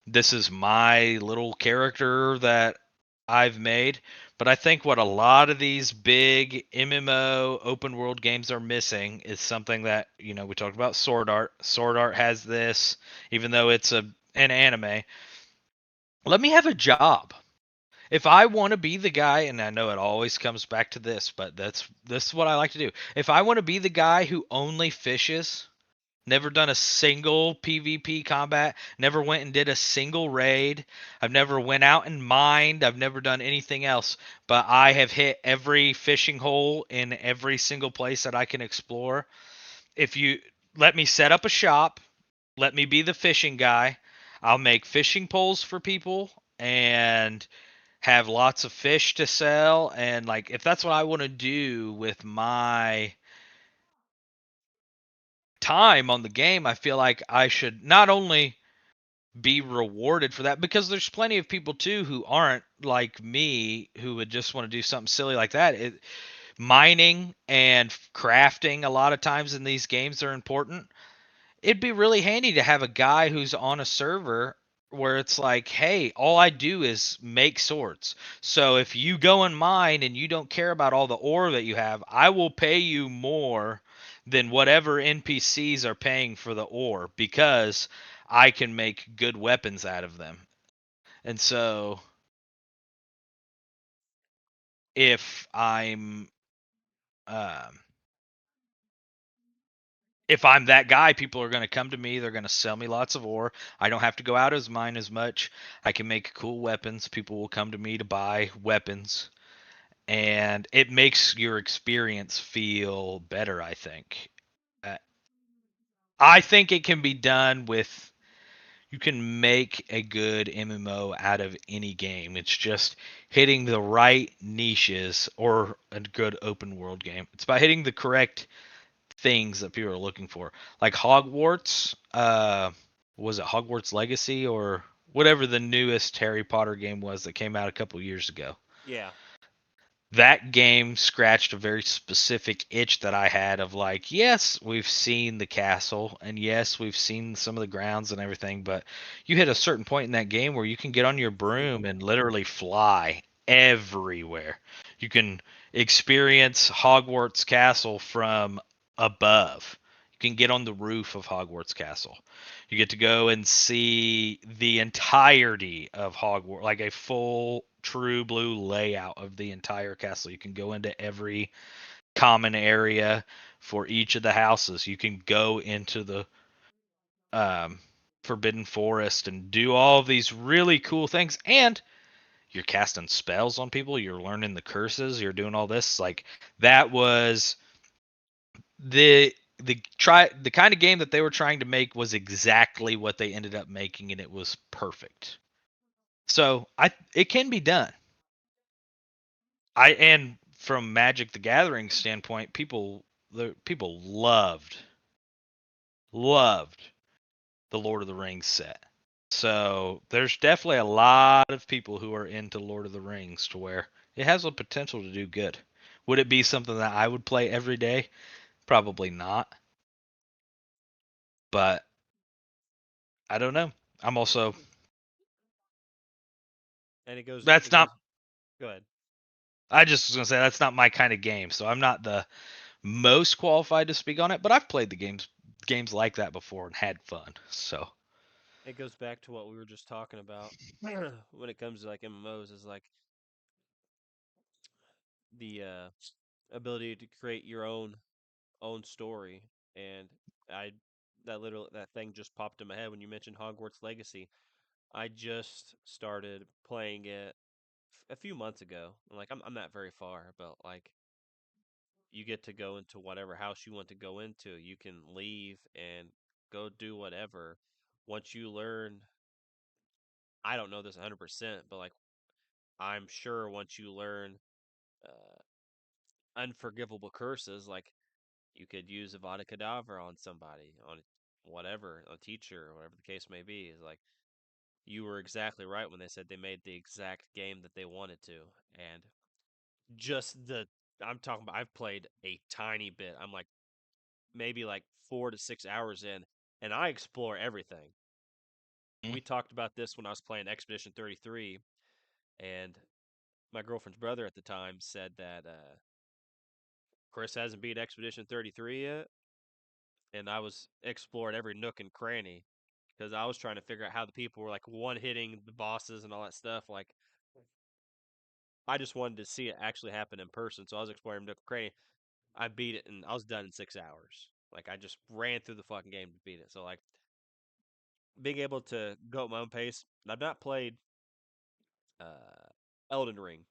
This is my little character that I've made. But I think what a lot of these big MMO open world games are missing is something that, you know, we talked about Sword Art. Sword Art has this, even though it's an anime. Let me have a job. If I want to be the guy, and I know it always comes back to this, but this is what I like to do. If I want to be the guy who only fishes, never done a single PvP combat, never went and did a single raid. I've never went out and mined. I've never done anything else, but I have hit every fishing hole in every single place that I can explore. If you let me set up a shop, let me be the fishing guy. I'll make fishing poles for people and have lots of fish to sell and like if that's what I want to do with my time on the game, I feel like I should not only be rewarded for that because there's plenty of people too who aren't like me who would just want to do something silly like that. mining and crafting a lot of times in these games are important. It'd be really handy to have a guy who's on a server where it's like, hey, all I do is make swords. So if you go and mine and you don't care about all the ore that you have, I will pay you more than whatever NPCs are paying for the ore because I can make good weapons out of them. And so if um, I'm that guy, people are going to come to me. They're going to sell me lots of ore. I don't have to go out as mine as much. I can make cool weapons. People will come to me to buy weapons, and it makes your experience feel better. Uh, I think it can be done with. You can make a good MMO out of any game. It's just hitting the right niches or a good open world game. It's about hitting the correct things that people are looking for. Like Hogwarts, was it Hogwarts Legacy or whatever the newest Harry Potter game was that came out a couple years ago? Yeah. That game scratched a very specific itch that I had of like, yes, we've seen the castle and yes, we've seen some of the grounds and everything, but you hit a certain point in that game where you can get on your broom and literally fly everywhere. You can experience Hogwarts Castle from above. You can get on the roof of Hogwarts Castle. You get to go and see the entirety of Hogwarts, like a full true blue layout of the entire castle. You can go into every common area for each of the houses. You can go into the um, Forbidden Forest and do all of these really cool things. And you're casting spells on people. You're learning the curses. You're doing all this. Like that was the kind of game that they were trying to make was exactly what they ended up making, and it was perfect. So it can be done. And from Magic the Gathering standpoint, people loved the Lord of the Rings set. So there's definitely a lot of people who are into Lord of the Rings to where it has the potential to do good. Would it be something that I would play every day? Probably not. But I don't know. I'm also And it goes that's it not goes go ahead. I just was gonna say that's not my kind of game, so I'm not the most qualified to speak on it. But I've played the games like that before and had fun. So It goes back to what we were just talking about when it comes to like MMOs is like the ability to create your own story. And I that thing just popped in my head when you mentioned Hogwarts Legacy. I just started playing it a few months ago. Like I'm not very far, but like you get to go into whatever house you want to go into. You can leave and go do whatever. Once you learn, I don't know this 100%, but like I'm sure once you learn uh, unforgivable curses, like you could use Avada Kedavra on somebody, on whatever, a teacher, or whatever the case may be. Is like you were exactly right when they said they made the exact game that they wanted to, and just the I'm talking about. I've played a tiny bit. I'm like maybe like 4 to 6 hours in, and I explore everything. mm, We talked about this when I was playing Expedition 33, and my girlfriend's brother at the time said that Chris hasn't beat Expedition 33 yet, and I was exploring every nook and cranny because I was trying to figure out how the people were like one hitting the bosses and all that stuff. Like I just wanted to see it actually happen in person, so I was exploring nook and cranny. I beat it, and I was done in 6 hours. Like I just ran through the fucking game to beat it. So like being able to go at my own pace. I've not played uh, Elden Ring.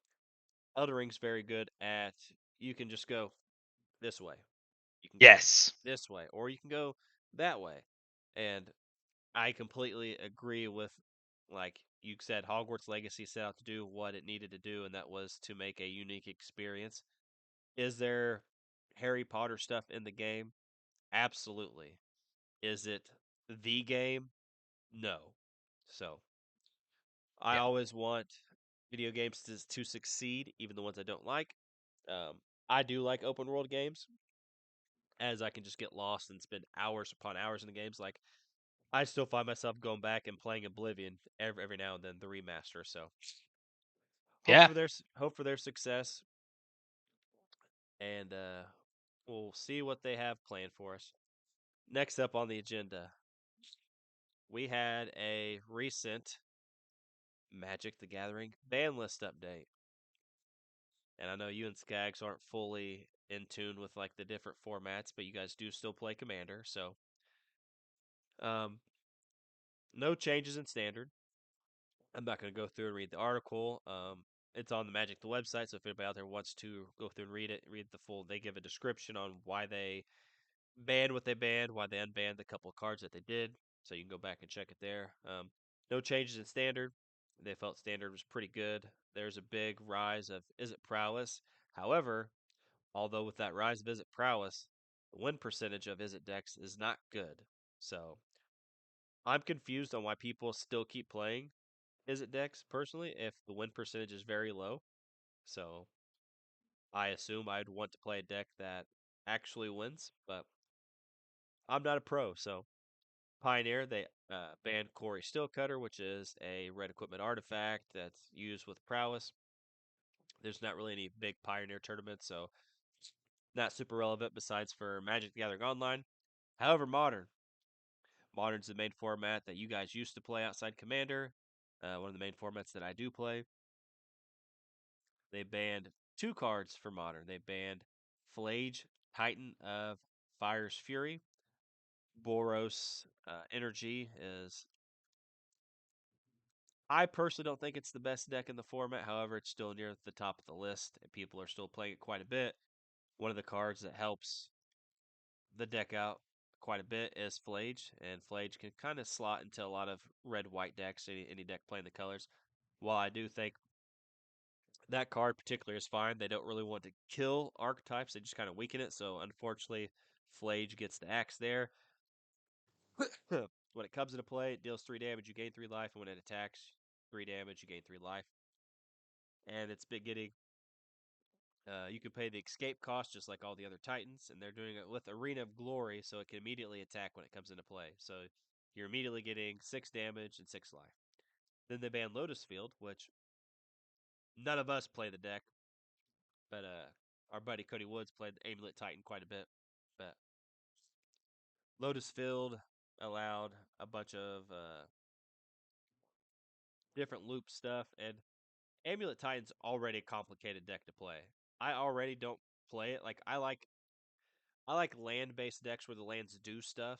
Elden Ring's very good at you can just go this way, you can go yes, this way, or you can go that way, and I completely agree with like you said. Hogwarts Legacy set out to do what it needed to do, and that was to make a unique experience. Is there Harry Potter stuff in the game? Absolutely. Is it the game? No. So I yeah, always want video games to succeed, even the ones I don't like. I do like open world games, as I can just get lost and spend hours upon hours in the games. Like I still find myself going back and playing Oblivion every now and then, the remaster. So Yeah. hope for their success, and we'll see what they have planned for us. Next up on the agenda, we had a recent Magic the Gathering ban list update. And I know you and Skags aren't fully in tune with like the different formats, but you guys do still play Commander. So, um, no changes in standard. I'm not going to go through and read the article. It's on the Magic the website, so if anybody out there wants to go through and read it, read the full. They give a description on why they banned what they banned, why they unbanned the couple of cards that they did. So you can go back and check it there. No changes in standard. They felt standard was pretty good. There's a big rise of Is It Prowess. However, although with that rise of Is It Prowess, the win percentage of Is It decks is not good. So I'm confused on why people still keep playing Is It decks personally if the win percentage is very low. So I assume I'd want to play a deck that actually wins, but I'm not a pro, so Pioneer, they banned Corey Steelcutter, which is a red equipment artifact that's used with prowess. There's not really any big Pioneer tournaments, so not super relevant besides for Magic the Gathering Online. However, Modern's the main format that you guys used to play outside Commander. One of the main formats that I do play. They banned two cards for Modern. They banned Flage, Titan of Fire's Fury. Boros Energy is I personally don't think it's the best deck in the format. However, it's still near the top of the list, and people are still playing it quite a bit. One of the cards that helps the deck out quite a bit is Flage, and Flage can kind of slot into a lot of red-white decks, any deck playing the colors. While I do think that card particularly is fine, they don't really want to kill archetypes, they just kind of weaken it. So unfortunately, Flage gets the axe there. When it comes into play, it deals 3 damage, you gain 3 life, and when it attacks, 3 damage, you gain 3 life. And it's been getting you can pay the escape cost just like all the other Titans, and they're doing it with Arena of Glory, so it can immediately attack when it comes into play. So you're immediately getting 6 damage and 6 life. Then they ban Lotus Field, which none of us play the deck, but our buddy Cody Woods played Amulet Titan quite a bit. But Lotus Field allowed a bunch of different loop stuff, and Amulet Titan's already a complicated deck to play. I already don't play it. Like I like land based decks where the lands do stuff,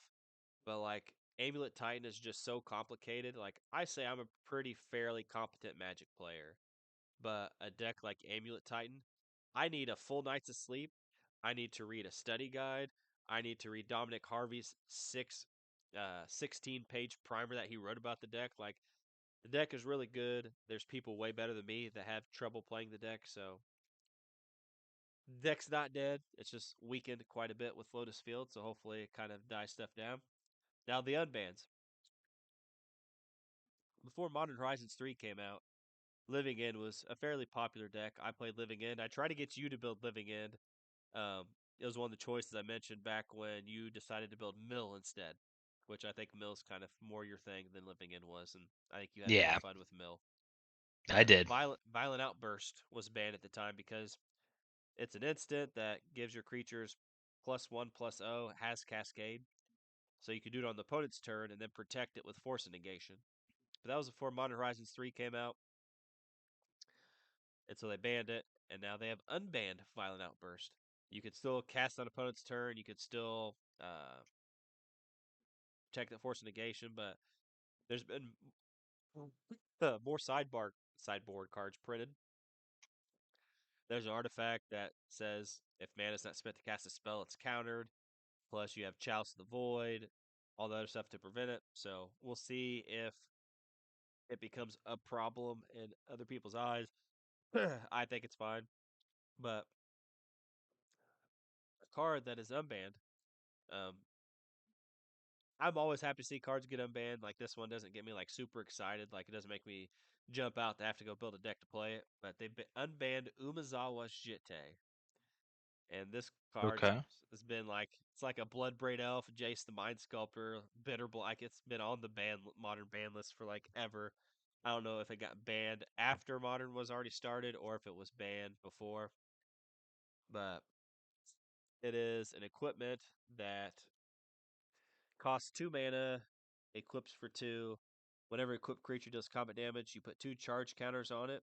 but like Amulet Titan is just so complicated. Like I say I'm a pretty fairly competent Magic player, but a deck like Amulet Titan, I need a full night's of sleep. I need to read a study guide. I need to read Dominic Harvey's 16-page primer that he wrote about the deck. Like the deck is really good. There's people way better than me that have trouble playing the deck, so deck's not dead. It's just weakened quite a bit with Lotus Field, so hopefully it kind of dies stuff down. Now the unbans. Before Modern Horizons 3 came out, Living End was a fairly popular deck. I played Living End. I tried to get you to build Living End. Um, it was one of the choices I mentioned back when you decided to build Mill instead, which I think Mill's kind of more your thing than Living End was, and I think you had more Yeah, fun with Mill. I did. Violent Outburst was banned at the time because it's an instant that gives your creatures +1/+0, has Cascade, so you could do it on the opponent's turn and then protect it with Force of Negation. But that was before Modern Horizons 3 came out, and so they banned it, and now they have unbanned Violent Outburst. You could still cast on opponent's turn, you could still protect that Force of Negation, but there's been more sideboard cards printed. There's an artifact that says if mana is not spent to cast a spell, it's countered. Plus, you have Chalice of the Void, all the other stuff to prevent it. So we'll see if it becomes a problem in other people's eyes. I think it's fine. But a card that is unbanned, um, I'm always happy to see cards get unbanned. Like this one doesn't get me like super excited. Like it doesn't make me jump out to have to go build a deck to play it. But they unbanned Umezawa Jite. And this card Okay. has been like it's like a Bloodbraid Elf, Jace the Mind Sculptor, Bitter Black. It's been on the modern ban list for like ever. I don't know if it got banned after modern was already started or if it was banned before, but it is an equipment that costs 2 mana, equips for 2. Whenever equipped creature does combat damage, you put 2 charge counters on it.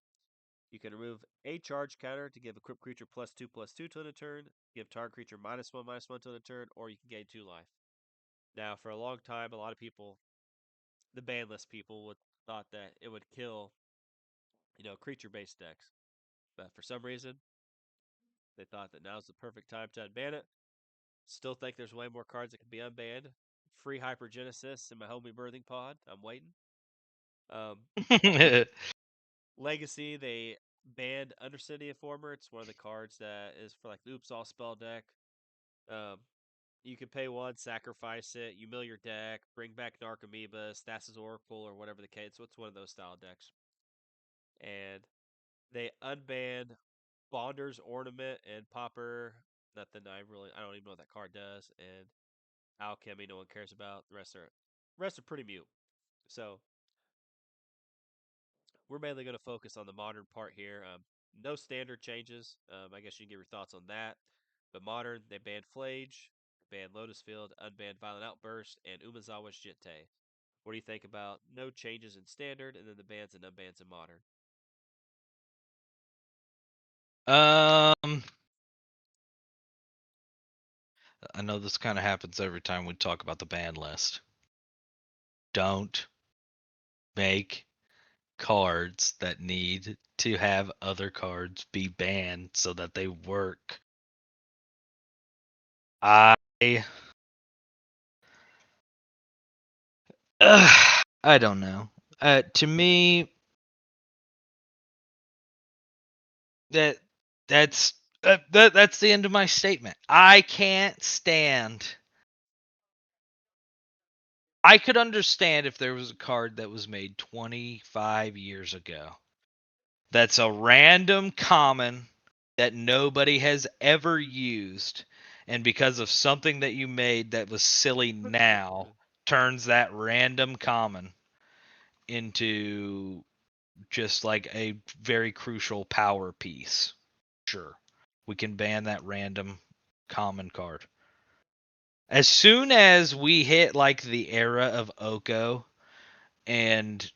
You can remove a charge counter to give equipped creature +2/+2 to the turn, give target creature -1/-1 to the turn, or you can gain 2 life. Now, for a long time, a lot of people, the ban list people, would thought that it would kill, creature-based decks. But for some reason, they thought that now's the perfect time to unban it. Still think there's way more cards that can be unbanned. Free Hypergenesis in my homie birthing pod. I'm waiting. Um, Legacy, they banned Undercity Informer. It's one of the cards that is for like the Oops All spell deck. Um, you can pay 1, sacrifice it, you mill your deck, bring back Narc Amoeba, Stasis Oracle, or whatever the case. So it's one of those style decks. And they unbanned Bonder's Ornament and Popper. Nothing I don't even know what that card does. And Alchemy, no one cares about. The rest are pretty mute. So we're mainly going to focus on the modern part here. No standard changes. I guess you can give your thoughts on that. But modern, they banned Flage, banned Lotus Field, unbanned Violent Outburst, and Umazawa's Jitte. What do you think about no changes in standard and then the bans and unbans in modern? um, I know this kind of happens every time we talk about the ban list. Don't make cards that need to have other cards be banned so that they work. I I don't know. To me, that that's the end of my statement. I can't stand. I could understand if there was a card that was made 25 years ago. That's a random common that nobody has ever used, and because of something that you made that was silly now, turns that random common into just like a very crucial power piece. Sure. We can ban that random common card. As soon as we hit like the era of Oko and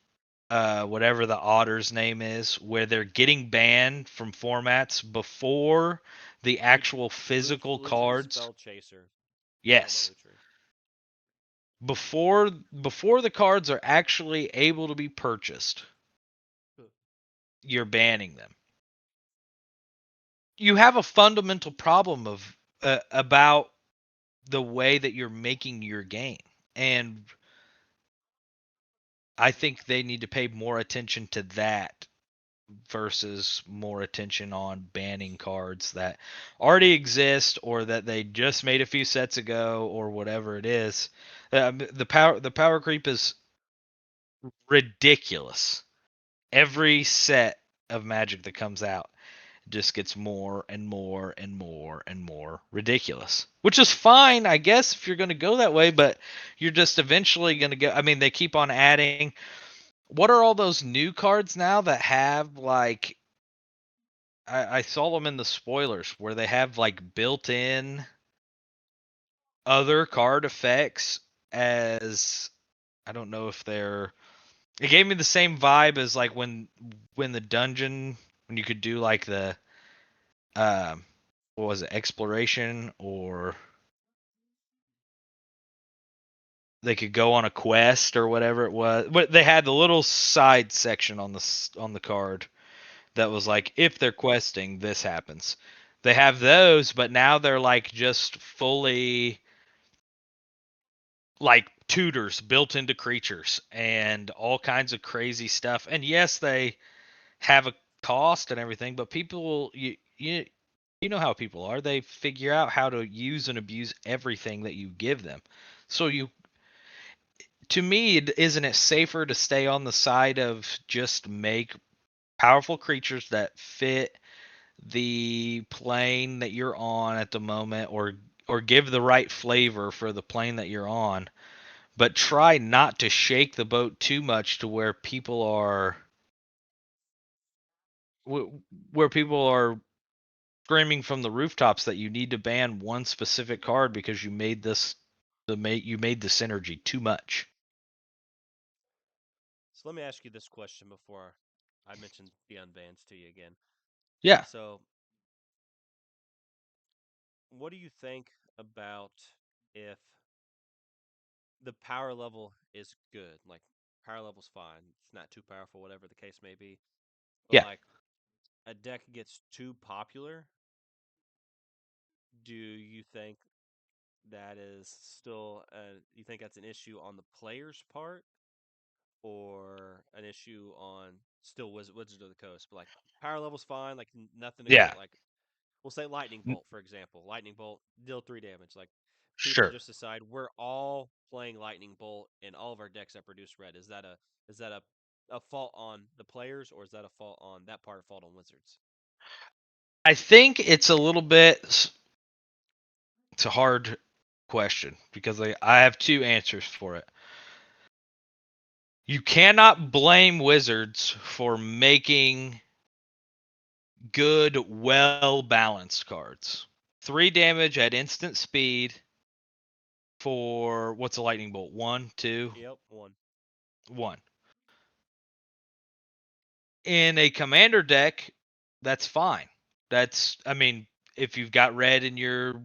whatever the otter's name is, where they're getting banned from formats before the actual physical Lucher cards. Spell Chaser. You're talking about Yes. Lucher. Before the cards are actually able to be purchased, Huh. you're banning them. You have a fundamental problem of about the way that you're making your game. And I think they need to pay more attention to that versus more attention on banning cards that already exist or that they just made a few sets ago or whatever it is. The power creep is ridiculous. Every set of Magic that comes out just gets more and more and more and more ridiculous. Which is fine, I guess, if you're going to go that way, but you're just eventually going to go. I mean, they keep on adding. What are all those new cards now that have like I saw them in the spoilers where they have like built-in other card effects as I don't know if they're it gave me the same vibe as like when the dungeon when you could do like the um what was it exploration or they could go on a quest or whatever it was but they had the little side section on the card that was like if they're questing this happens. They have those but now they're like just fully like tutors built into creatures and all kinds of crazy stuff. And yes, they have a cost and everything, but people you know how people are. They figure out how to use and abuse everything that you give them. So you to me, isn't it safer to stay on the side of just make powerful creatures that fit the plane that you're on at the moment, or give the right flavor for the plane that you're on, but try not to shake the boat too much to where people are screaming from the rooftops that you need to ban one specific card because you made the synergy too much. So let me ask you this question before I mention the unbans to you again. Yeah, So, what do you think about if the power level is good? Like, power level's fine. It's not too powerful, whatever the case may be. But, yeah. like, a deck gets too popular. Do you think that is still, you think that's an issue on the player's part or an issue on still Wizards of the Coast? But, like, power level's fine. Like, nothing to go. Yeah. Like, we'll say lightning N- bolt for example. Lightning bolt deal 3 damage. Like people Sure. just decide we're all playing lightning bolt in all of our decks that produce red. Is that a fault on the players or is that a fault on that part of fault on Wizards? I think it's a little bit. It's a hard question because I have two answers for it. You cannot blame Wizards for making good, well balanced cards. 3 damage at instant speed for what's a lightning bolt? One, two, Yep, one. one. In a commander deck, that's fine. I mean, if you've got red in your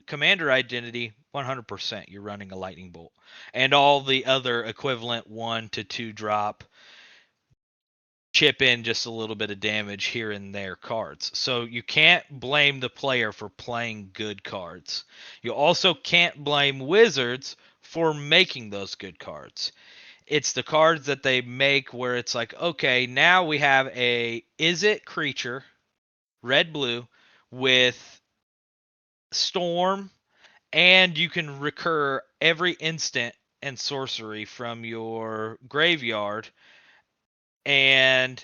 commander identity, 100% you're running a lightning bolt. And all the other equivalent 1 to 2 drop chip in just a little bit of damage here and there cards. So you can't blame the player for playing good cards. You also can't blame Wizards for making those good cards. It's the cards that they make where it's like, okay, now we have a is it creature, red blue, with storm, and you can recur every instant and sorcery from your graveyard, and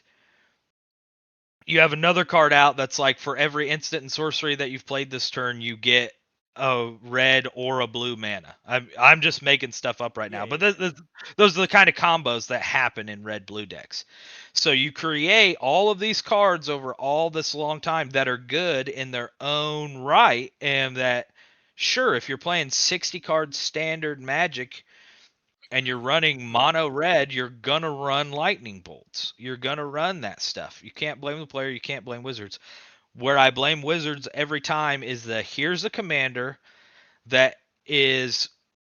you have another card out that's like for every instant and sorcery that you've played this turn, you get a red or a blue mana. I'm just making stuff up right Yeah, now, yeah, but yeah. those are the kind of combos that happen in red blue decks. So you create all of these cards over all this long time that are good in their own right, and that sure, if you're playing 60 card standard Magic and you're running mono red, you're gonna run lightning bolts. You're gonna run that stuff. You can't blame the player. You can't blame Wizards. Where I blame Wizards every time is here's a commander that is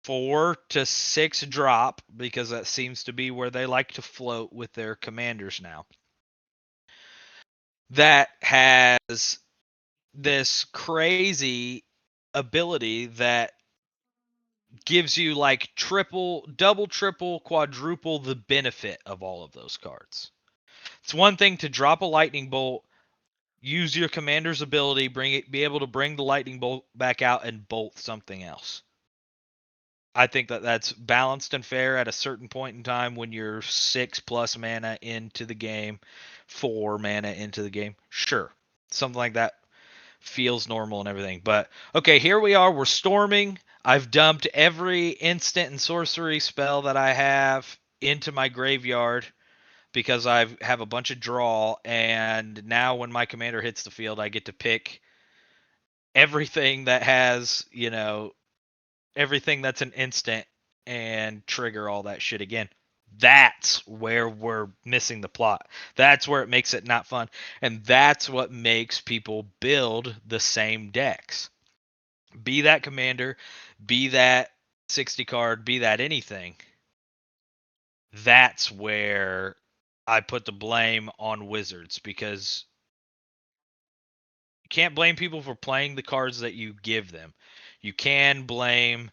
4 to 6 drop because that seems to be where they like to float with their commanders now. That has this crazy ability that gives you like triple, double, triple, quadruple the benefit of all of those cards. It's one thing to drop a lightning bolt, use your commander's ability, be able to bring the lightning bolt back out and bolt something else. I think that that's balanced and fair at a certain point in time when you're 6+ mana into the game, 4 mana into the game. Sure, something like that feels normal and everything. But okay, here we are. We're storming. I've dumped every instant and sorcery spell that I have into my graveyard because I have a bunch of draw. And now when my commander hits the field, I get to pick everything that has, everything that's an instant and trigger all that shit again. That's where we're missing the plot. That's where it makes it not fun. And that's what makes people build the same decks. Be that commander, be that 60 card, be that anything. That's where I put the blame on Wizards because you can't blame people for playing the cards that you give them. You can blame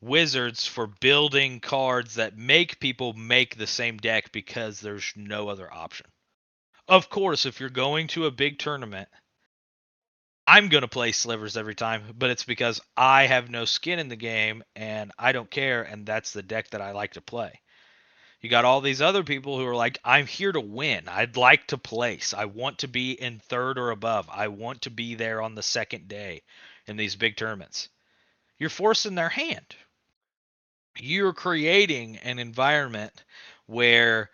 Wizards for building cards that make people make the same deck because there's no other option. Of course, if you're going to a big tournament, I'm going to play slivers every time, but it's because I have no skin in the game and I don't care, and that's the deck that I like to play. You got all these other people who are like, I'm here to win. I'd like to place. I want to be in third or above. I want to be there on the second day in these big tournaments. You're forcing their hand. You're creating an environment where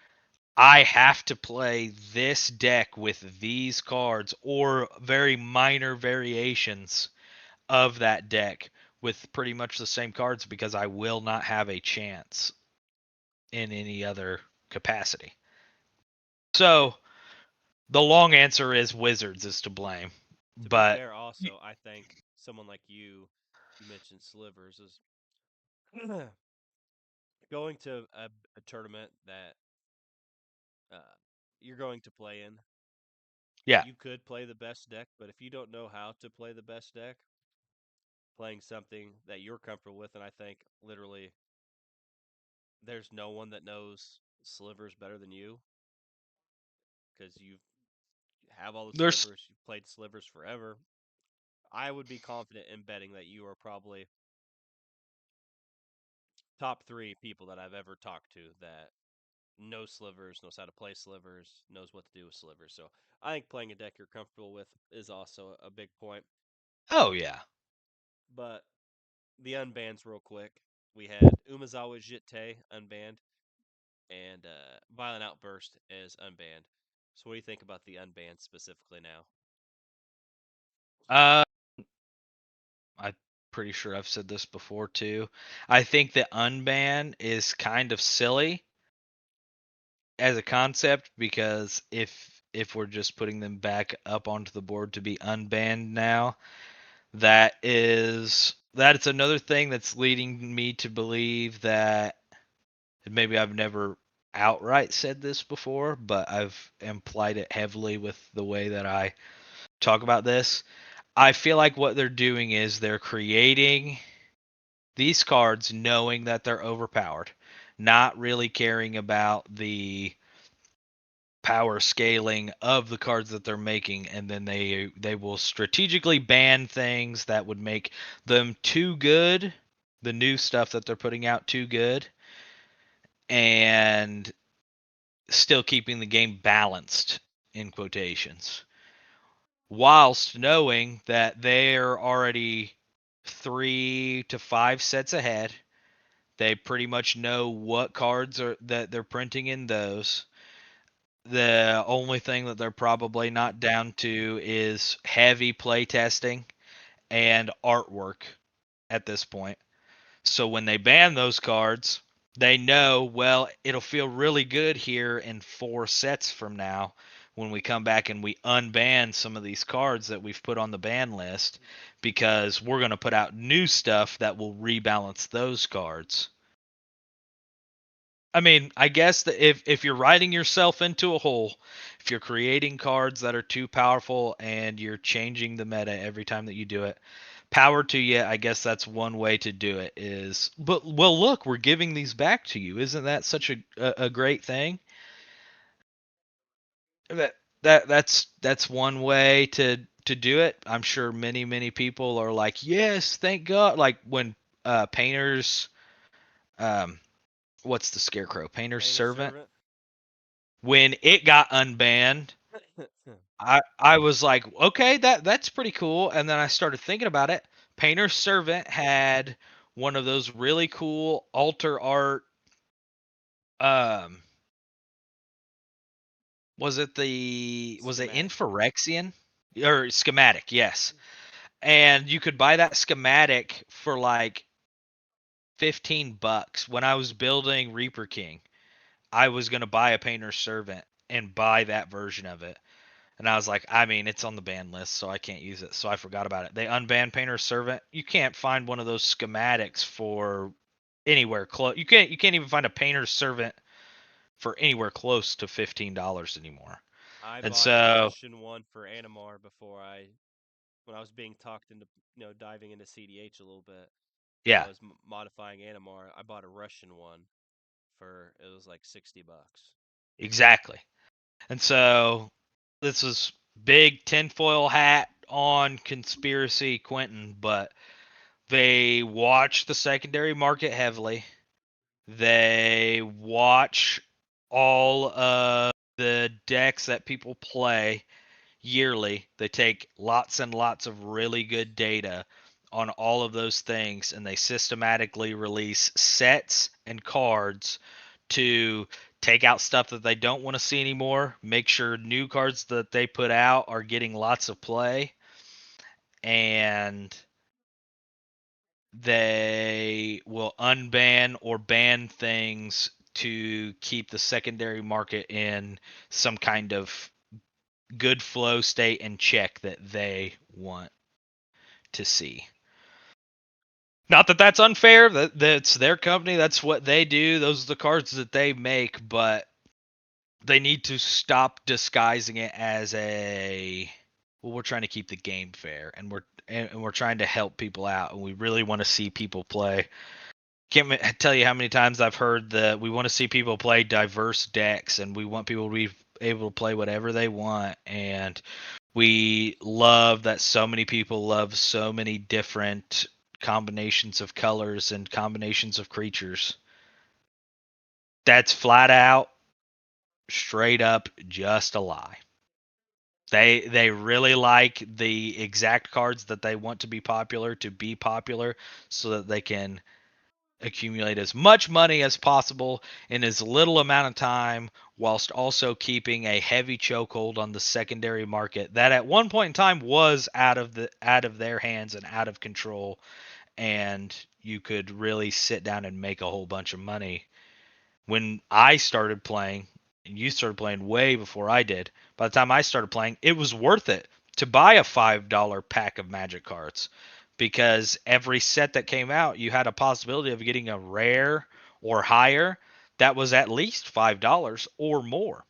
I have to play this deck with these cards or very minor variations of that deck with pretty much the same cards because I will not have a chance in any other capacity. To So the long answer is Wizards is to blame. to be But fair, also, I think someone like you mentioned slivers, is going to a tournament that uh, you're going to play in. yeah, You could play the best deck, but if you don't know how to play the best deck, playing something that you're comfortable with, and I think literally there's no one that knows slivers better than you because you have all the there's slivers, you've played slivers forever. I would be confident in betting that you are probably top three people that I've ever talked to that knows slivers, knows how to play slivers, knows what to do with slivers. So I think playing a deck you're comfortable with is also a big point. oh yeah. But the unbans real quick. We had Umazawa Jite unbanned and Violent Outburst is unbanned. So what do you think about the unbanned specifically now? Uh I'm pretty sure I've said this before too. I think the unban is kind of silly as a concept because if we're just putting them back up onto the board to be unbanned now, that's another thing that's leading me to believe that maybe I've never outright said this before, but I've implied it heavily with the way that I talk about this. I feel like what they're doing is they're creating these cards knowing that they're overpowered, not really caring about the power scaling of the cards that they're making, and then they will strategically ban things that would make them too good, the new stuff that they're putting out too good, and still keeping the game balanced in quotations, whilst knowing that they're already 3 to 5 sets ahead. They pretty much know what cards are that they're printing in those. The only thing that they're probably not down to is heavy play testing and artwork at this point. So when they ban those cards, they know, well, it'll feel really good here in 4 sets from now when we come back and we unban some of these cards that we've put on the ban list because we're going to put out new stuff that will rebalance those cards. I mean, I guess that if you're writing yourself into a hole, if you're creating cards that are too powerful and you're changing the meta every time that you do it, power to you. I guess that's one way to do it is, but well, look, we're giving these back to you. Isn't that such a great thing? That's one way to do it. I'm sure many people are like, yes, thank God. Like when painters, um, what's the scarecrow? Painter's Painter's servant. Servant. When it got unbanned, I was like, okay, that's pretty cool. And then I started thinking about it. Painter's Servant had one of those really cool altar art. Um, was it Schematic. Infirexian or schematic? Yes, and you could buy that schematic for like $15 when I was building Reaper King. I was gonna buy a Painter's Servant and buy that version of it. And I was like, I mean, it's on the ban list, so I can't use it. So I forgot about it. They unbanned Painter's Servant. You can't find one of those schematics for anywhere close. You can't even find a Painter's Servant for anywhere close to $15 anymore. I And bought a so, Russian one for Animar before when I was being talked into, diving into CDH a little bit. When I yeah, was modifying Animar, I bought a Russian one for it was like $60. exactly. And so this was big tinfoil hat on conspiracy Quentin, but they watched the secondary market heavily. They watch all of the decks that people play yearly. They take lots and lots of really good data on all of those things, and they systematically release sets and cards to take out stuff that they don't want to see anymore, make sure new cards that they put out are getting lots of play, and they will unban or ban things to keep the secondary market in some kind of good flow state and check that they want to see. Not that that's unfair. That's their company. That's what they do. Those are the cards that they make. But they need to stop disguising it as a, well, we're trying to keep the game fair, and we're trying to help people out, and we really want to see people play. Can't tell you how many times I've heard that we want to see people play diverse decks, and we want people to be able to play whatever they want, and we love that so many people love so many different combinations of colors and combinations of creatures. That's flat out, straight up, just a lie. They really like the exact cards that they want to be popular, so that they can accumulate as much money as possible in as little amount of time, whilst also keeping a heavy chokehold on the secondary market that at one point in time was out of their hands and out of control, and you could really sit down and make a whole bunch of money. When I started playing, and you started playing way before I did, by the time I started playing, it was worth it to buy a $5 pack of magic cards, because every set that came out, you had a possibility of getting a rare or higher that was at least $5 or more.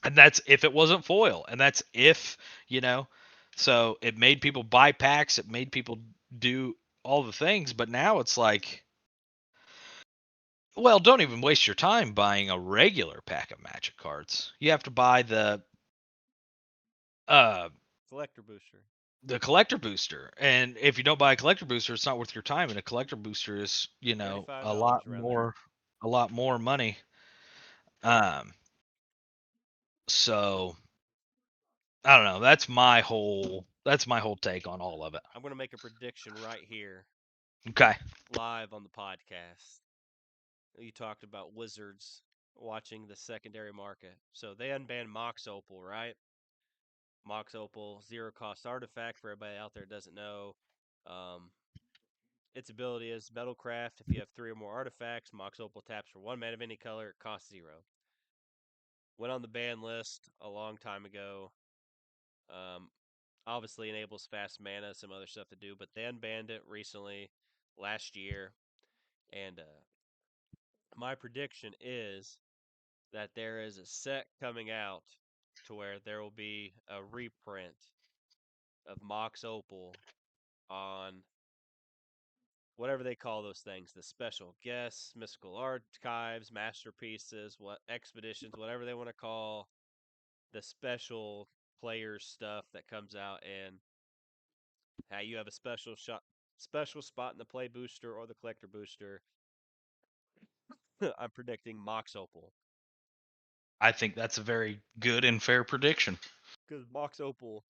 And that's if it wasn't foil. And that's if, you know, so it made people buy packs, it made people do all the things, but now it's like, well, don't even waste your time buying a regular pack of magic cards. You have to buy uh Collector booster. the collector booster. And if you don't buy a collector booster, it's not worth your time, and a collector booster is, $35 around there. a lot more money. Um so I don't know. That's my whole take on all of it. I'm going to make a prediction right here, Okay. live on the podcast. You talked about Wizards watching the secondary market. So they unbanned Mox Opal, right? Mox Opal, zero cost artifact for everybody out there that doesn't know. Um, its ability is Metalcraft. If you have three or more artifacts, Mox Opal taps for one mana of any color. It costs zero. Went on the ban list a long time ago. Um, obviously enables fast mana, some other stuff to do, but they unbanned it recently, last year. And my prediction is that there is a set coming out to where there will be a reprint of Mox Opal on whatever they call those things, the special guests, mystical archives, masterpieces, what expeditions, whatever they want to call the special players stuff that comes out, and how you have a special spot in the play booster or the collector booster. I'm predicting Mox Opal I think that's a very good and fair prediction. because Mox Opal,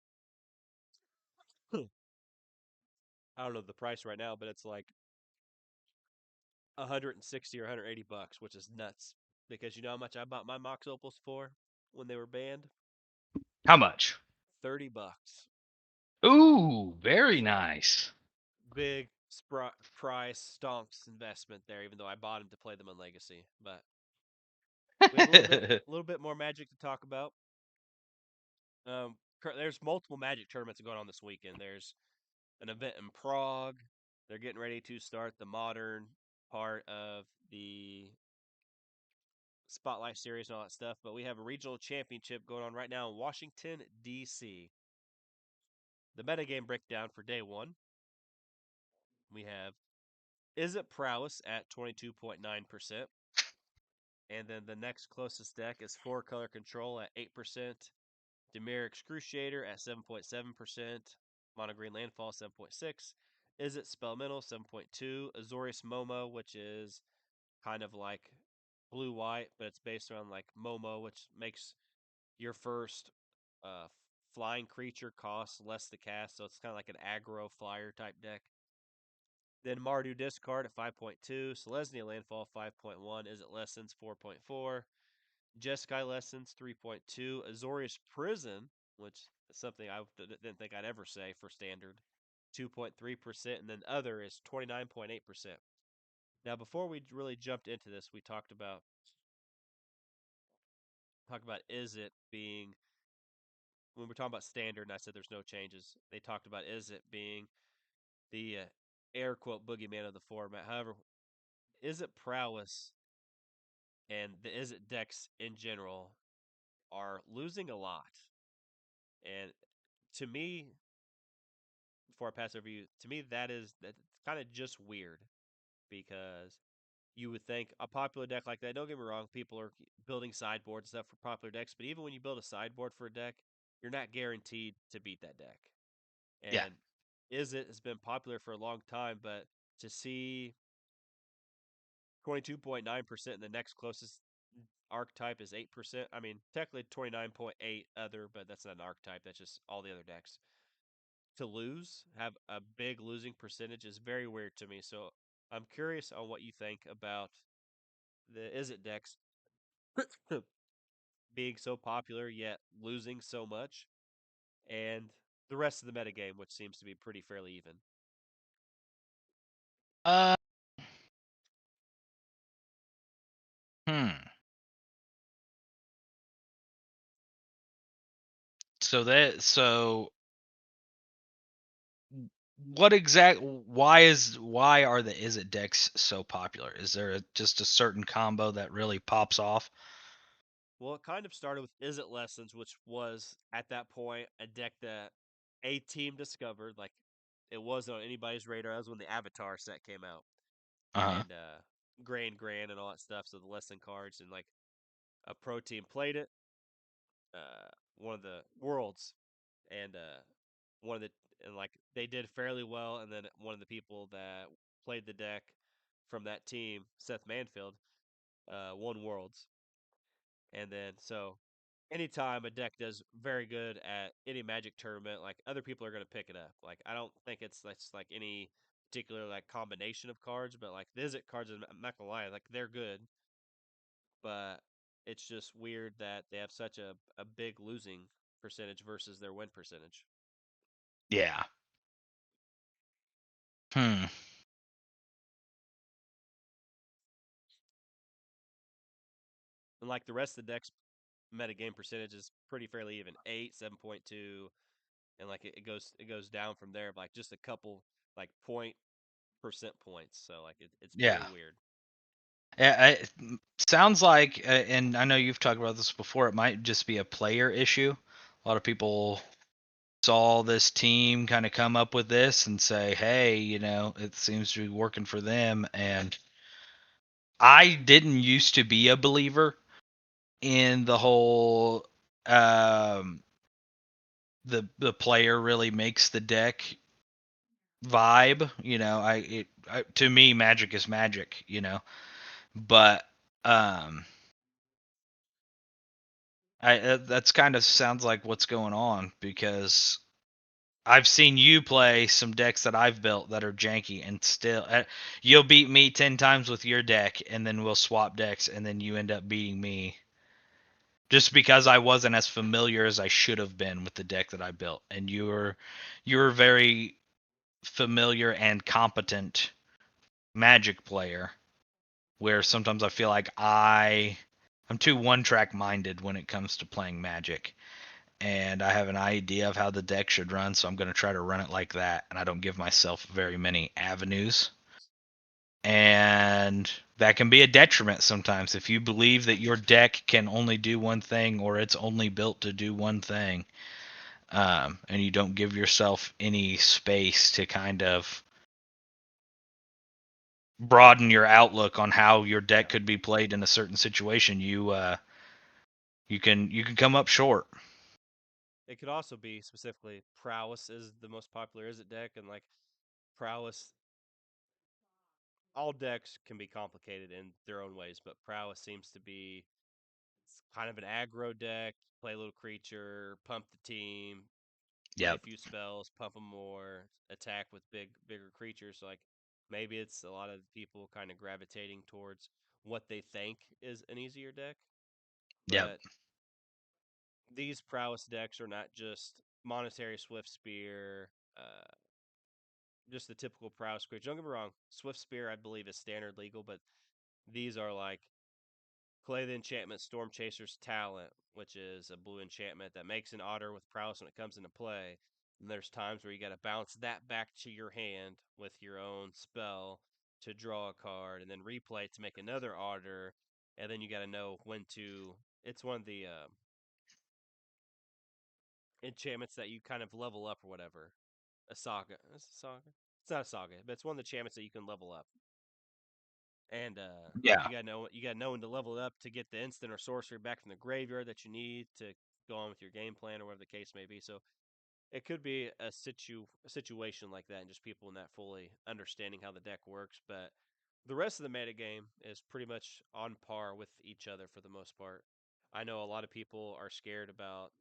I don't know the price right now, but it's like 160 or 180 bucks, which is nuts. Because you know how much I bought my Mox Opals for when they were banned? How much? $30. Ooh, very So nice. big price stonks investment there, even though I bought them to play them on Legacy. But we have a little bit more Magic to talk about. Um, there's multiple Magic tournaments going on this weekend. There's an event in Prague. They're getting ready to start the modern part of the Spotlight Series and all that stuff. But we have a regional championship going on right now in Washington, D.C. The metagame breakdown for day one, we have Is It Prowess at 22.9%. And then the next closest deck is Four Color Control at 8%. Demir Excruciator at 7.7%. Mono Green Landfall 7.6. Is It Spellmental 7.2. Azorius Momo, which is kind of like blue white, but it's based around like Momo, which makes your first uh, flying creature cost less to cast, so it's kind of like an aggro flyer type deck. Then Mardu discard at 5.2, Selesnya landfall 5.1, Is It Lessons 4.4, Jeskai Lessons 3.2, Azorius Prison, which is something I didn't think I'd ever say for standard, 2.3%, and then other is 29.8%. Now, before we really jumped into this, we talked about is it being when we're talking about standard, and I said there's no changes. They talked about is it being the air quote boogeyman of the format. However, is it prowess and the is it decks in general are losing a lot. And to me, before I pass over you, to me that's kind of just weird because you would think a popular deck like that. Don't get me wrong, people are building sideboards and stuff for popular decks, but even when you build a sideboard for a deck, you're not guaranteed to beat that deck. Yeah. And is it has been popular for a long time, but to see 22.9% and the next closest archetype is 8%. I mean, technically 29.8 other, but that's not an archetype. That's just all the other decks. To lose, have a big losing percentage is very weird to me. So I'm curious on what you think about the Is It decks being so popular yet losing so much, and the rest of the metagame, which seems to be pretty fairly even. Uh, hmm. So what exact why are the Is It decks so popular? Is there just a certain combo that really pops off? Well, it kind of started with Is It Lessons, which was at that point a deck that a team discovered. Like it wasn't on anybody's radar. That was when the Avatar set came out Uh-huh. and Grand and all that stuff. So the lesson cards and like a pro team played it. One of the worlds and one of the and like they did fairly well. And then one of the people that played the deck from that team, Seth Manfield, won worlds. And then so anytime a deck does very good at any Magic tournament, like other people are going to pick it up. Like I don't think it's that's like any particular like combination of cards, but like the Izzet cards in Mechalaya, like they're good, but it's just weird that they have such a big losing percentage versus their win percentage. Yeah. Hmm. And like the rest of the decks metagame percentage is pretty fairly even. 8, 7.2, and like it goes down from there like just a couple like point percent points. So like it's very Yeah. weird. Yeah, sounds like, and I know you've talked about this before. It might just be a player issue. A lot of people saw this team kind of come up with this and say, "Hey, it seems to be working for them." And I didn't used to be a believer in the whole um, the player really makes the deck vibe. To me, Magic is magic. But um, that's kind of sounds like what's going on because I've seen you play some decks that I've built that are janky, and still you'll beat me 10 times with your deck, and then we'll swap decks, and then you end up beating me just because I wasn't as familiar as I should have been with the deck that I built, and you're very familiar and competent Magic player, where sometimes I feel like I'm too one track minded when it comes to playing Magic, and I have an idea of how the deck should run, so I'm going to try to run it like that, and I don't give myself very many avenues. And that can be a detriment sometimes if you believe that your deck can only do one thing or it's only built to do one thing, and you don't give yourself any space to kind of broaden your outlook on how your deck Yeah. could be played in a certain situation. You can come up short. It could also be specifically prowess is the most popular is it deck and like prowess all decks can be complicated in their own ways, but prowess seems to be it's kind of an aggro deck. Play a little creature, pump the team, play a Yep. few spells, pump them more, attack with bigger creatures. Like maybe it's a lot of people kind of gravitating towards what they think is an easier deck, Yep. but these prowess decks are not just monetary swift spear, just the typical prowess creature. Don't get me wrong, swift spear I believe is standard legal, but these are like play the enchantment Storm Chaser's Talent, which is a blue enchantment that makes an otter with prowess when it comes into play. And there's times where you got to bounce that back to your hand with your own spell to draw a card, and then replay it to make another otter. And then you got to know when to. It's one of the enchantments that you kind of level up or whatever. A saga. Is it a saga? It's not a saga, but it's one of the enchantments that you can level up. And Yeah. you gotta know when to level it up to get the instant or sorcery back from the graveyard that you need to go on with your game plan or whatever the case may be. So it could be a situation like that, and just people not fully understanding how the deck works. But the rest of the meta game is pretty much on par with each other for the most part. I know a lot of people are scared about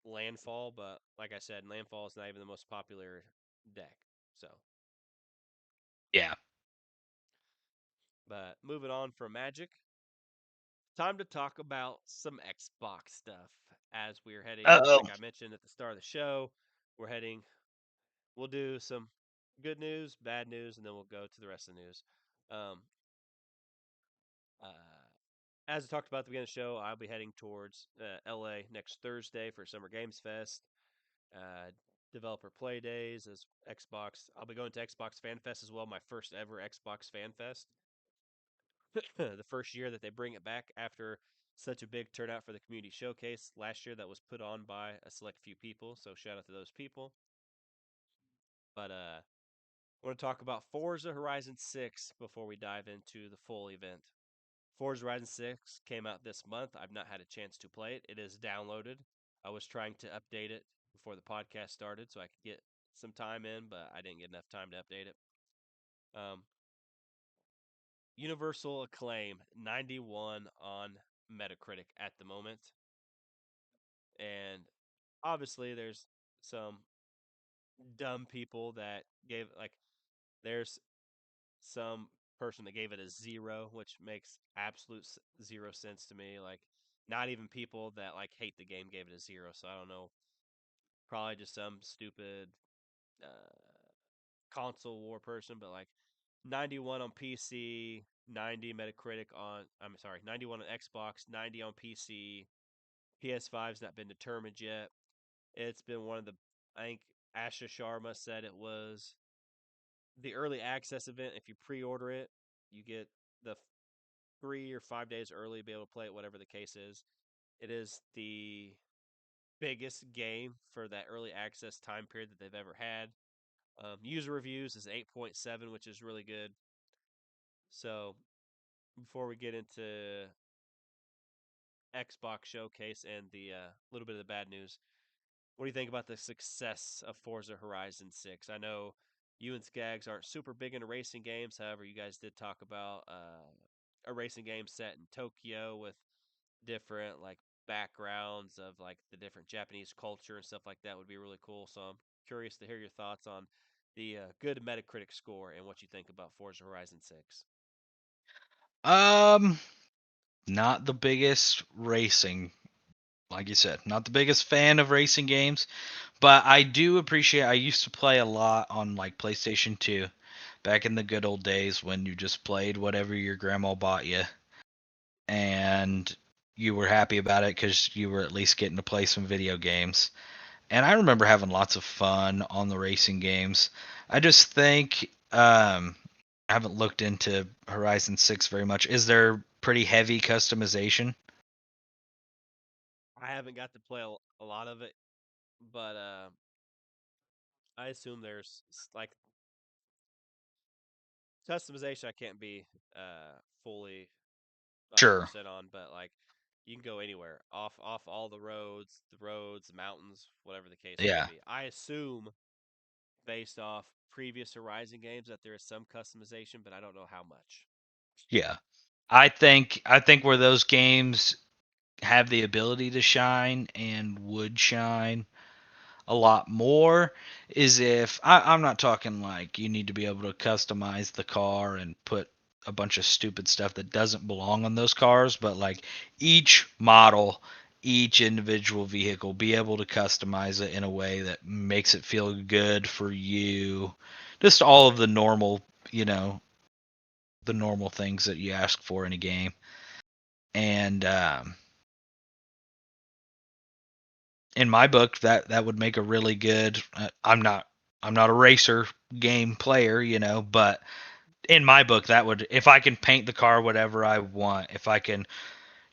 landfall, but like I said, landfall is not even the most popular deck. So, Yeah. but moving on from Magic, time to talk about some Xbox stuff. As we're heading, Oh. like I mentioned at the start of the show, we're heading. We'll do some good news, bad news, and then we'll go to the rest of the news. Um, uh, as I talked about at the beginning of the show, I'll be heading towards LA next Thursday for Summer Games Fest. Uh, Developer Play Days as Xbox. I'll be going to Xbox Fan Fest as well, my first ever Xbox Fan Fest. The first year that they bring it back after such a big turnout for the community showcase last year that was put on by a select few people. So shout out to those people. But I want to talk about Forza Horizon 6 before we dive into the full event. Forza Horizon 6 came out this month. I've not had a chance to play it. It is downloaded. I was trying to update it before the podcast started so I could get some time in, but I didn't get enough time to update it. Um, Universal acclaim 91 on Metacritic at the moment. And obviously, there's some dumb people that gave, like, there's some person that gave it a 0, which makes absolute zero sense to me. Like, not even people that, like, hate the game gave it a 0. So I don't know. Probably just some stupid console war person, but like 91 on PC, 90 Metacritic on, I'm sorry, 91 on Xbox, 90 on PC. PS5's not been determined yet. It's been one of the, I think Asha Sharma said it was the early access event. If you pre-order it, you get the 3 or 5 days early to be able to play it, whatever the case is. It is the biggest game for that early access time period that they've ever had. User reviews is 8.7, which is really good. So before we get into Xbox showcase and the little bit of the bad news, what do you think about the success of Forza Horizon 6? I know you and Skaggs aren't super big into racing games. However, you guys did talk about a racing game set in Tokyo with different like backgrounds of like the different Japanese culture and stuff like that would be really cool. So I'm curious to hear your thoughts on the good Metacritic score and what you think about Forza Horizon 6. Um, not the biggest racing, like you said, not the biggest fan of racing games, but I do appreciate. I used to play a lot on like PlayStation 2 back in the good old days when you just played whatever your grandma bought you and you were happy about it because you were at least getting to play some video games. And I remember having lots of fun on the racing games. I just think I haven't looked into Horizon 6 very much. Is there pretty heavy customization? I haven't got to play a lot of it, but I assume there's like customization. I can't be fully Sure. 100% on, but like you can go anywhere off all the roads, the mountains, whatever the case may Yeah. be. I assume based off previous Horizon games that there is some customization, but I don't know how much. Yeah. I think where those games have the ability to shine and would shine a lot more is if I'm not talking like you need to be able to customize the car and put a bunch of stupid stuff that doesn't belong on those cars, but like each model, each individual vehicle, be able to customize it in a way that makes it feel good for you. Just all of the normal, you know, the normal things that you ask for in a game. And in my book, that would make a really good. I'm not a racer game player, but in my book, that would, if I can paint the car whatever I want, if I can,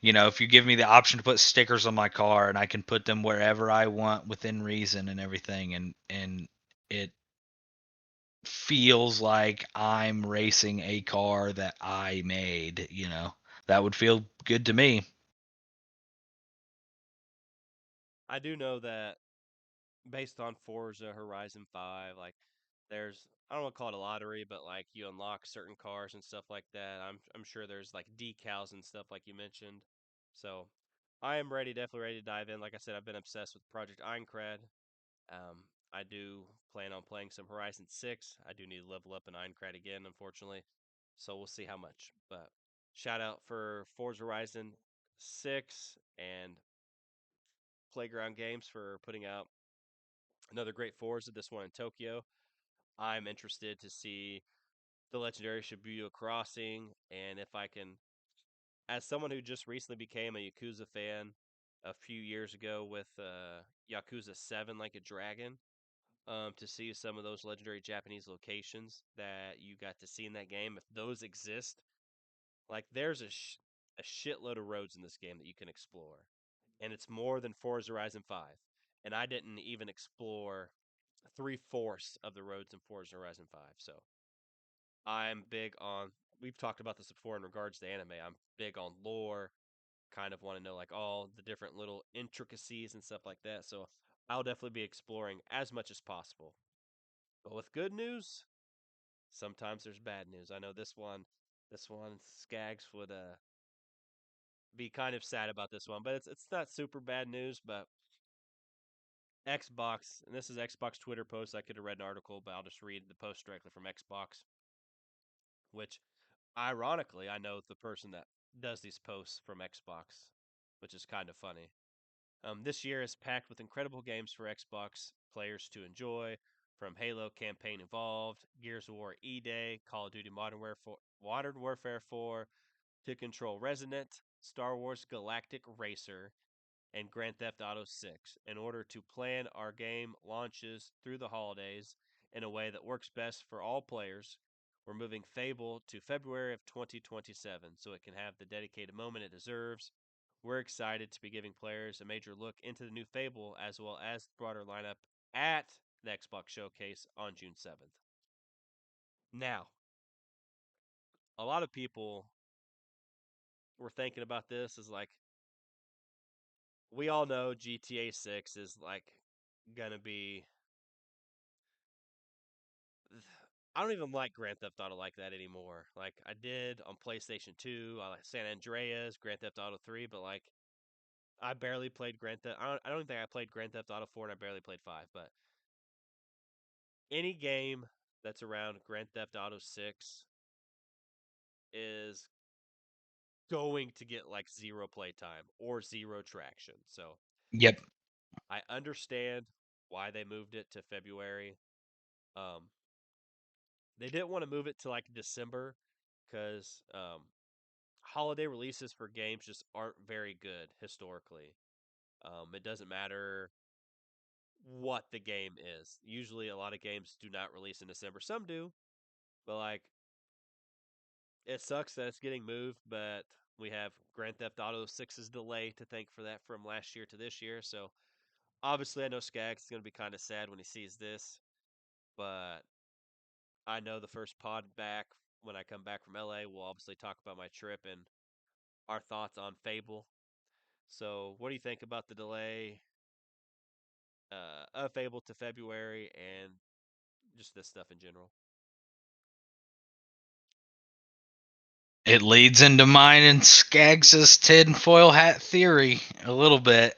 if you give me the option to put stickers on my car and I can put them wherever I want within reason and everything, and it feels like I'm racing a car that I made, that would feel good to me. I do know that based on Forza Horizon 5, like there's I don't want to call it a lottery, but like you unlock certain cars and stuff like that. I'm sure there's like decals and stuff like you mentioned. So I am ready, definitely ready to dive in. Like I said, I've been obsessed with Project Aincrad. I do plan on playing some Horizon 6. I do need to level up in Aincrad again, unfortunately. So we'll see how much. But shout out for Forza Horizon 6 and Playground Games for putting out another great Forza, this one in Tokyo. I'm interested to see the legendary Shibuya Crossing, and if I can, as someone who just recently became a Yakuza fan a few years ago with Yakuza 7 Like a Dragon, to see some of those legendary Japanese locations that you got to see in that game, if those exist, like there's a shitload of roads in this game that you can explore, and it's more than Forza Horizon 5. And I didn't even explore three-fourths of the roads in Forza Horizon 5. So I'm big on. We've talked about this before in regards to anime. I'm big on lore. Kind of want to know like all the different little intricacies and stuff like that. So I'll definitely be exploring as much as possible. But with good news, sometimes there's bad news. I know this one, Skags would be kind of sad about this one, but it's not super bad news. But Xbox, and this is Xbox Twitter post. I could have read an article, but I'll just read the post directly from Xbox, which ironically, I know the person that does these posts from Xbox, which is kind of funny. This year is packed with incredible games for Xbox players to enjoy, from Halo Campaign Evolved, Gears of War E-Day, Call of Duty Modern Warfare 4, to Control Resonant, Star Wars Galactic Racer, and Grand Theft Auto 6 in order to plan our game launches through the holidays in a way that works best for all players. We're moving Fable to February of 2027 so it can have the dedicated moment it deserves. We're excited to be giving players a major look into the new Fable as well as the broader lineup at the Xbox Showcase on June 7th. Now, a lot of people were thinking about this as like, we all know GTA 6 is like going to be I don't even like Grand Theft Auto like that anymore. Like I did on PlayStation 2, I like San Andreas, Grand Theft Auto 3, but like I barely played Grand Theft. I don't even think I played Grand Theft Auto 4, and I barely played 5. But any game that's around Grand Theft Auto 6 is going to get like zero playtime or zero traction. So Yep. I understand why they moved it to February. Um, they didn't want to move it to like December because holiday releases for games just aren't very good historically. It doesn't matter what the game is. Usually, a lot of games do not release in December. Some do, but like it sucks that it's getting moved. But we have Grand Theft Auto 6's delay to thank for that from last year to this year. So obviously, I know Skaggs is going to be kind of sad when he sees this, but I know the first pod back when I come back from LA, we'll obviously talk about my trip and our thoughts on Fable. So, what do you think about the delay of Fable to February, and just this stuff in general. It leads into mine and Skaggs' tinfoil hat theory a little bit.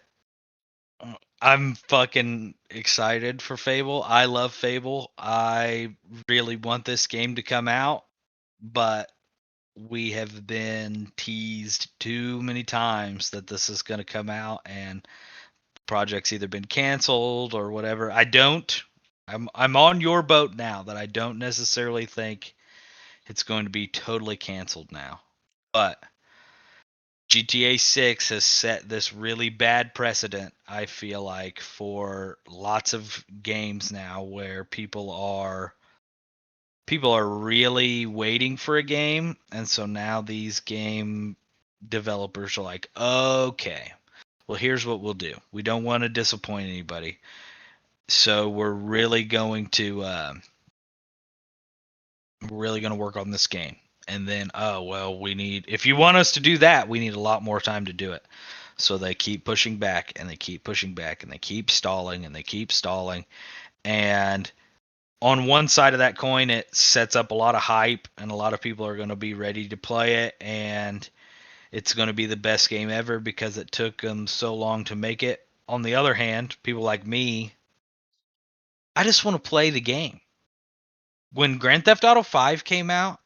I'm fucking excited for Fable. I love Fable. I really want this game to come out, but we have been teased too many times that this is going to come out, and the project's either been canceled or whatever. I'm on your boat now that I don't necessarily think it's going to be totally canceled now. But GTA 6 has set this really bad precedent, I feel like, for lots of games now where people are really waiting for a game, and so now these game developers are like, okay, well, here's what we'll do. We don't want to disappoint anybody, so we're really going to work on this game. And then, oh well, if you want us to do that, we need a lot more time to do it. So they keep pushing back and they keep pushing back and they keep stalling and they keep stalling. And on one side of that coin, it sets up a lot of hype and a lot of people are going to be ready to play it. And it's going to be the best game ever because it took them so long to make it. On the other hand, people like me, I just want to play the game. When Grand Theft Auto 5 came out,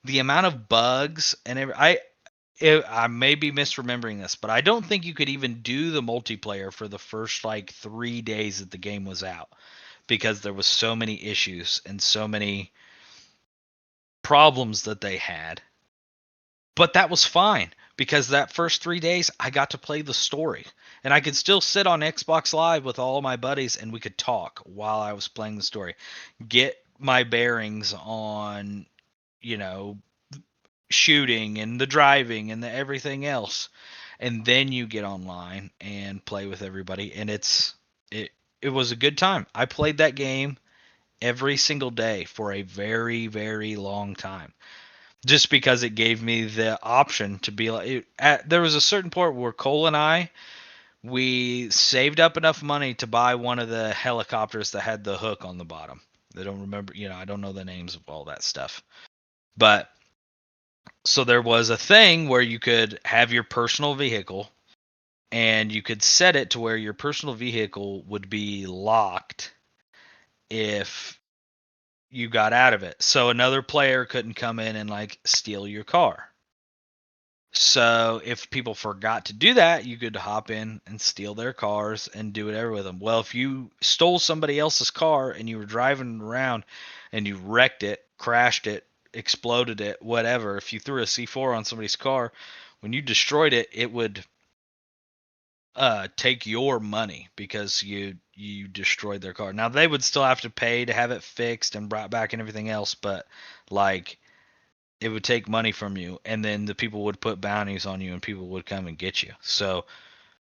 the amount of bugs and I may be misremembering this, but I don't think you could even do the multiplayer for the first like 3 days that the game was out because there was so many issues and so many problems that they had. But that was fine because that first 3 days I got to play the story and I could still sit on Xbox Live with all my buddies and we could talk while I was playing the story. Get my bearings on, you know, shooting and the driving and the everything else, and then you get online and play with everybody, and it was a good time. I played that game every single day for a very very long time just because it gave me the option to be like there was a certain point where Cole and we saved up enough money to buy one of the helicopters that had the hook on the bottom. I don't remember, I don't know the names of all that stuff, but so there was a thing where you could have your personal vehicle and you could set it to where your personal vehicle would be locked if you got out of it. So another player couldn't come in and like steal your car. So if people forgot to do that, you could hop in and steal their cars and do whatever with them. Well, if you stole somebody else's car and you were driving around and you wrecked it, crashed it, exploded it, whatever, if you threw a C4 on somebody's car, when you destroyed it, it would take your money because you destroyed their car. Now they would still have to pay to have it fixed and brought back and everything else, but like it would take money from you, and then the people would put bounties on you and people would come and get you. So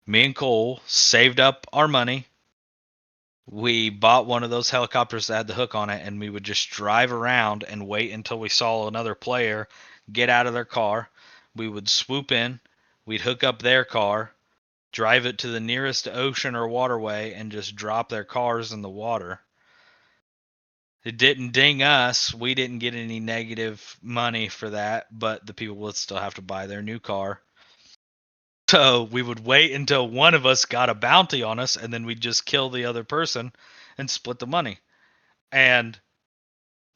me and Cole saved up our money. We bought one of those helicopters that had the hook on it, and we would just drive around and wait until we saw another player get out of their car. We would swoop in, we'd hook up their car, drive it to the nearest ocean or waterway, and just drop their cars in the water. It didn't ding us. We didn't get any negative money for that, but the people would still have to buy their new car. So we would wait until one of us got a bounty on us, and then we'd just kill the other person and split the money. And,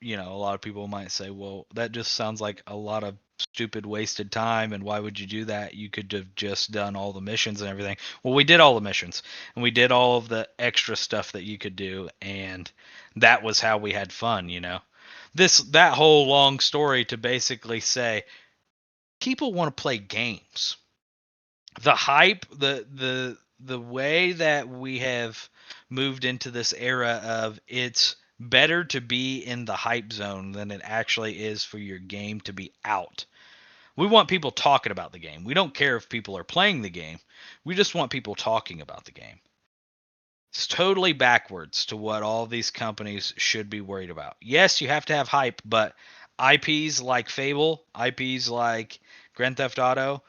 a lot of people might say, well, that just sounds like a lot of stupid wasted time, and why would you do that? You could have just done all the missions and everything. Well, we did all the missions, and we did all of the extra stuff that you could do, and that was how we had fun. That whole long story to basically say people want to play games. The hype, the way that we have moved into this era of it's better to be in the hype zone than it actually is for your game to be out. We want people talking about the game. We don't care if people are playing the game. We just want people talking about the game. It's totally backwards to what all these companies should be worried about. Yes, you have to have hype, but IPs like Fable, IPs like Grand Theft Auto,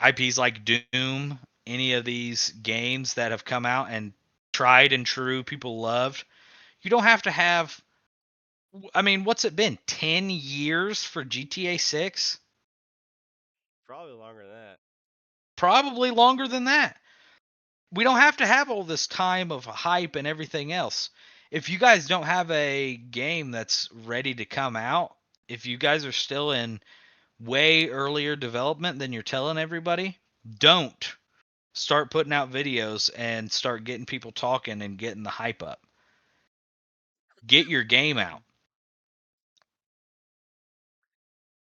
IPs like Doom, any of these games that have come out and tried and true people loved, you don't have to have I mean, what's it been? 10 years for GTA 6? Probably longer than that. Probably longer than that. We don't have to have all this time of hype and everything else. If you guys don't have a game that's ready to come out, if you guys are still in way earlier development than you're telling everybody, don't start putting out videos and start getting people talking and getting the hype up. Get your game out.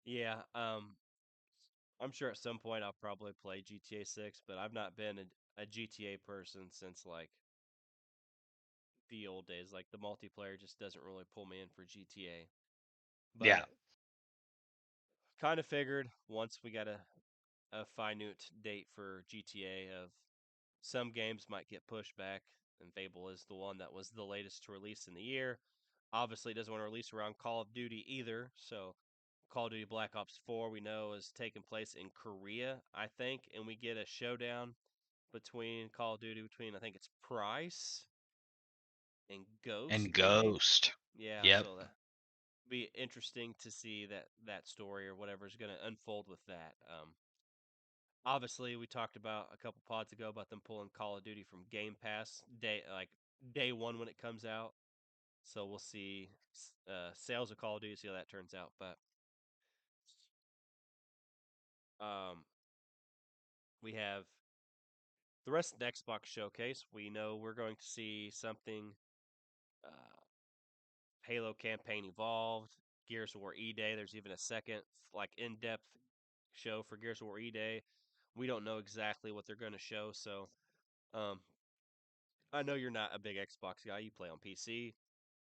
Yeah, I'm sure at some point I'll probably play GTA 6, but I've not been a GTA person since like the old days. Like the multiplayer just doesn't really pull me in for GTA. Yeah. But kind of figured once we got a finite date for GTA of some games might get pushed back, and Fable is the one that was the latest to release in the year. Obviously, it doesn't want to release around Call of Duty either, so Call of Duty Black Ops 4 we know is taking place in Korea, I think, and we get a showdown between Call of Duty between I think it's Price and Ghost And maybe. Ghost. Yeah, Yep. so that be interesting to see that story or whatever is going to unfold with that. Obviously, we talked about a couple pods ago about them pulling Call of Duty from Game Pass day one when it comes out. So we'll see sales of Call of Duty, see how that turns out. But um, we have the rest of the Xbox showcase. We know we're going to see something uh, Halo campaign evolved, Gears of War E Day. There's even a second like in-depth show for Gears of War E Day. We don't know exactly what they're going to show, so um, I know you're not a big Xbox guy. You play on PC.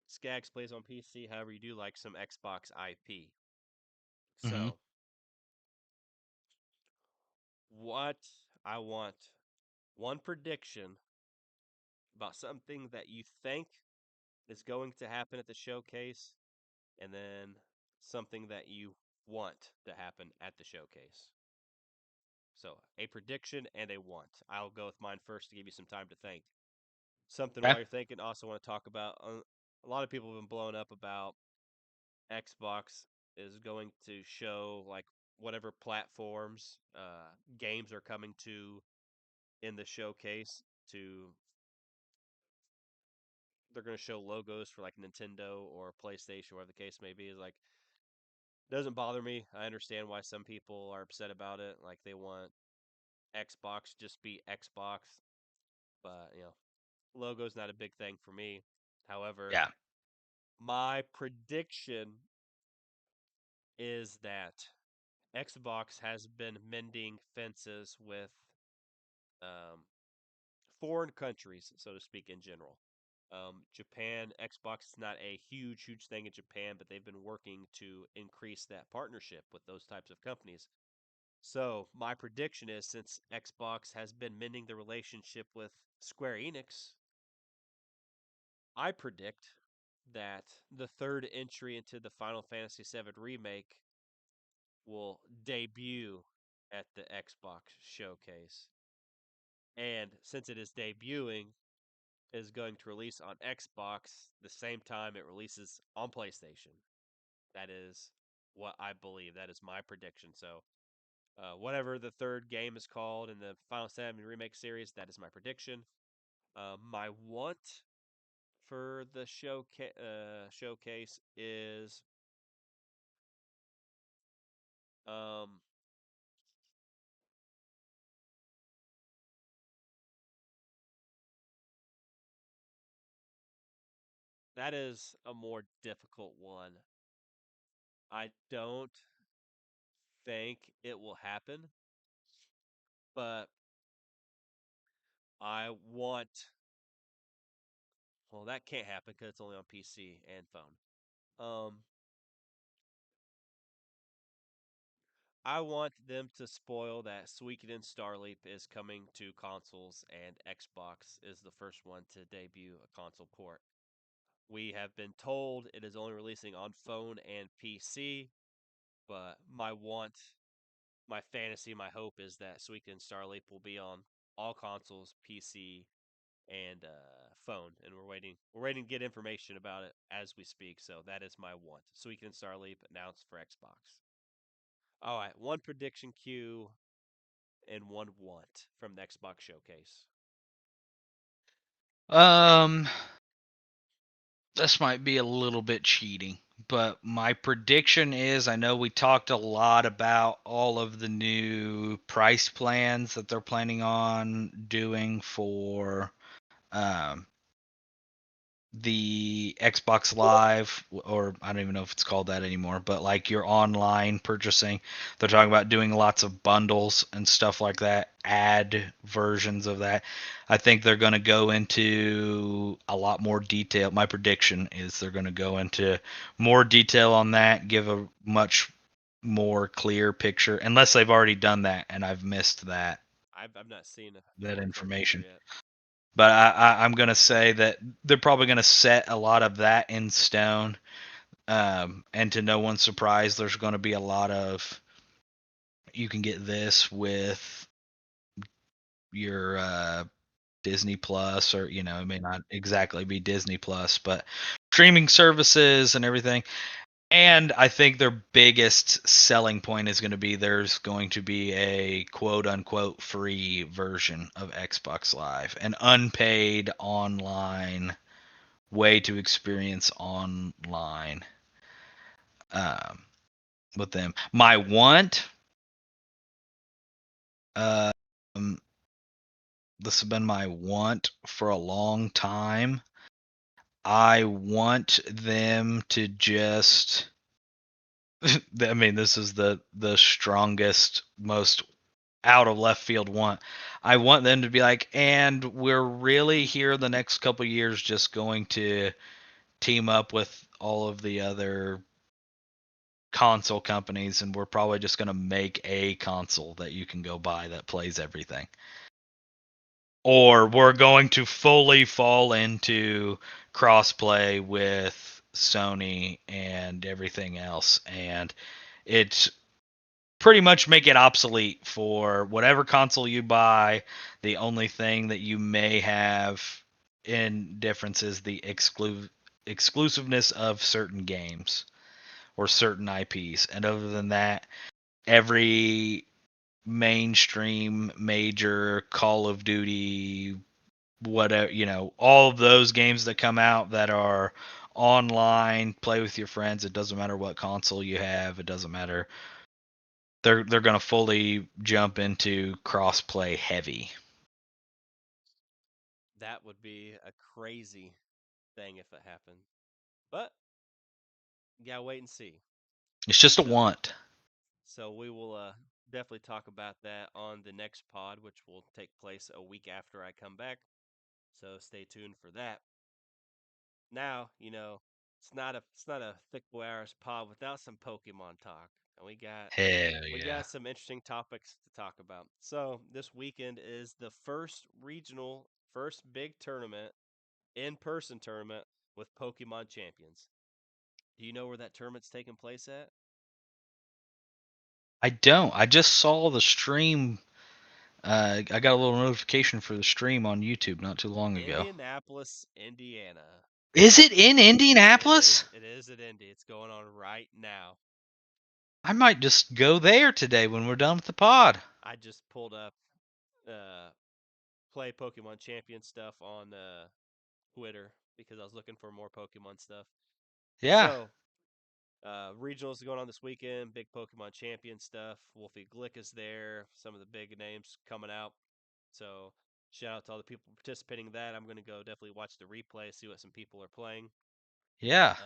Skags plays on PC. However, you do like some Xbox IP. Hmm. So, what I want one prediction about something that you think is going to happen at the showcase, and then something that you want to happen at the showcase. So, a prediction and a want. I'll go with mine first to give you some time to think. Something Okay. while you're thinking, also want to talk about a lot of people have been blowing up about Xbox is going to show like whatever platforms games are coming to in the showcase to they're going to show logos for like Nintendo or PlayStation, whatever the case may be. Is like doesn't bother me. I understand why some people are upset about it. Like they want Xbox just be Xbox, but logo's not a big thing for me. However, Yeah. my prediction is that Xbox has been mending fences with um, foreign countries, so to speak, in general. Japan, Xbox is not a huge thing in Japan, but they've been working to increase that partnership with those types of companies. So, my prediction is since Xbox has been mending the relationship with Square Enix, I predict that the third entry into the Final Fantasy VII Remake will debut at the Xbox showcase. And since it is debuting, is going to release on Xbox the same time it releases on PlayStation. That is what I believe. That is my prediction. So, whatever the third game is called in the Final Fantasy Remake series, that is my prediction. My want for the showcase is um, that is a more difficult one. I don't think it will happen, but I want. Well, that can't happen because it's only on PC and phone. Um, I want them to spoil that Suikoden Starleap is coming to consoles and Xbox is the first one to debut a console port. We have been told it is only releasing on phone and PC, but my fantasy, my hope is that Suikoden Starleap will be on all consoles, PC, and phone, and we're waiting to get information about it as we speak. So that is my want. So we can start leap announce for Xbox. All right, one prediction queue and one want from the Xbox showcase. Um, this might be a little bit cheating, but my prediction is I know we talked a lot about all of the new price plans that they're planning on doing for um, the Xbox Live, or I don't even know if it's called that anymore, but like your online purchasing. They're talking about doing lots of bundles and stuff like that, add versions of that. I think they're going to go into a lot more detail. My prediction is they're going to go into more detail on that, give a much more clear picture, unless they've already done that and I've missed I've not seen that more information information. yet. But I'm going to say that they're probably going to set a lot of that in stone. And to no one's surprise, there's going to be a lot of you can get this with your Disney Plus, or it may not exactly be Disney Plus, but streaming services and everything. And I think their biggest selling point is going to be there's going to be a quote unquote free version of Xbox Live, an unpaid online way to experience online um, with them. My want, uh, um, this has been my want for a long time. I want them to just. I mean, this is the strongest, most out of left field want. I want them to be like, and we're really here the next couple years just going to team up with all of the other console companies, and we're probably just going to make a console that you can go buy that plays everything. Or we're going to fully fall into crossplay with Sony and everything else, and it's pretty much make it obsolete for whatever console you buy. The only thing that you may have in difference is the exclusiveness of certain games or certain IPs. And other than that, every mainstream major Call of Duty, whatever, all of those games that come out that are online, play with your friends, it doesn't matter what console you have, it doesn't matter. They're going to fully jump into cross-play heavy. That would be a crazy thing if it happened. But yeah, wait and see. It's just a So want. so we will definitely talk about that on the next pod, which will take place a week after I come back. So stay tuned for that. Now, it's not a Thick Boy Hours pod without some Pokemon talk. And Hell we yeah. got some interesting topics to talk about. So this weekend is the first regional, first big tournament, in-person tournament with Pokemon champions. Do you know where that tournament's taking place at? I don't. I just saw the stream. I got a little notification for the stream on YouTube not too long ago. Indianapolis, Indiana. Is it in It Indianapolis? is. It is at Indy. It's going on right now. I might just go there today when we're done with the pod. I just pulled up uh, play Pokemon Champion stuff on Twitter because I was looking for more Pokemon stuff. Yeah. So, regionals going on this weekend. Big Pokemon Champion stuff. Wolfie Glick is there. Some of the big names coming out. So, shout out to all the people participating in that. I'm going to go definitely watch the replay, see what some people are playing. Yeah.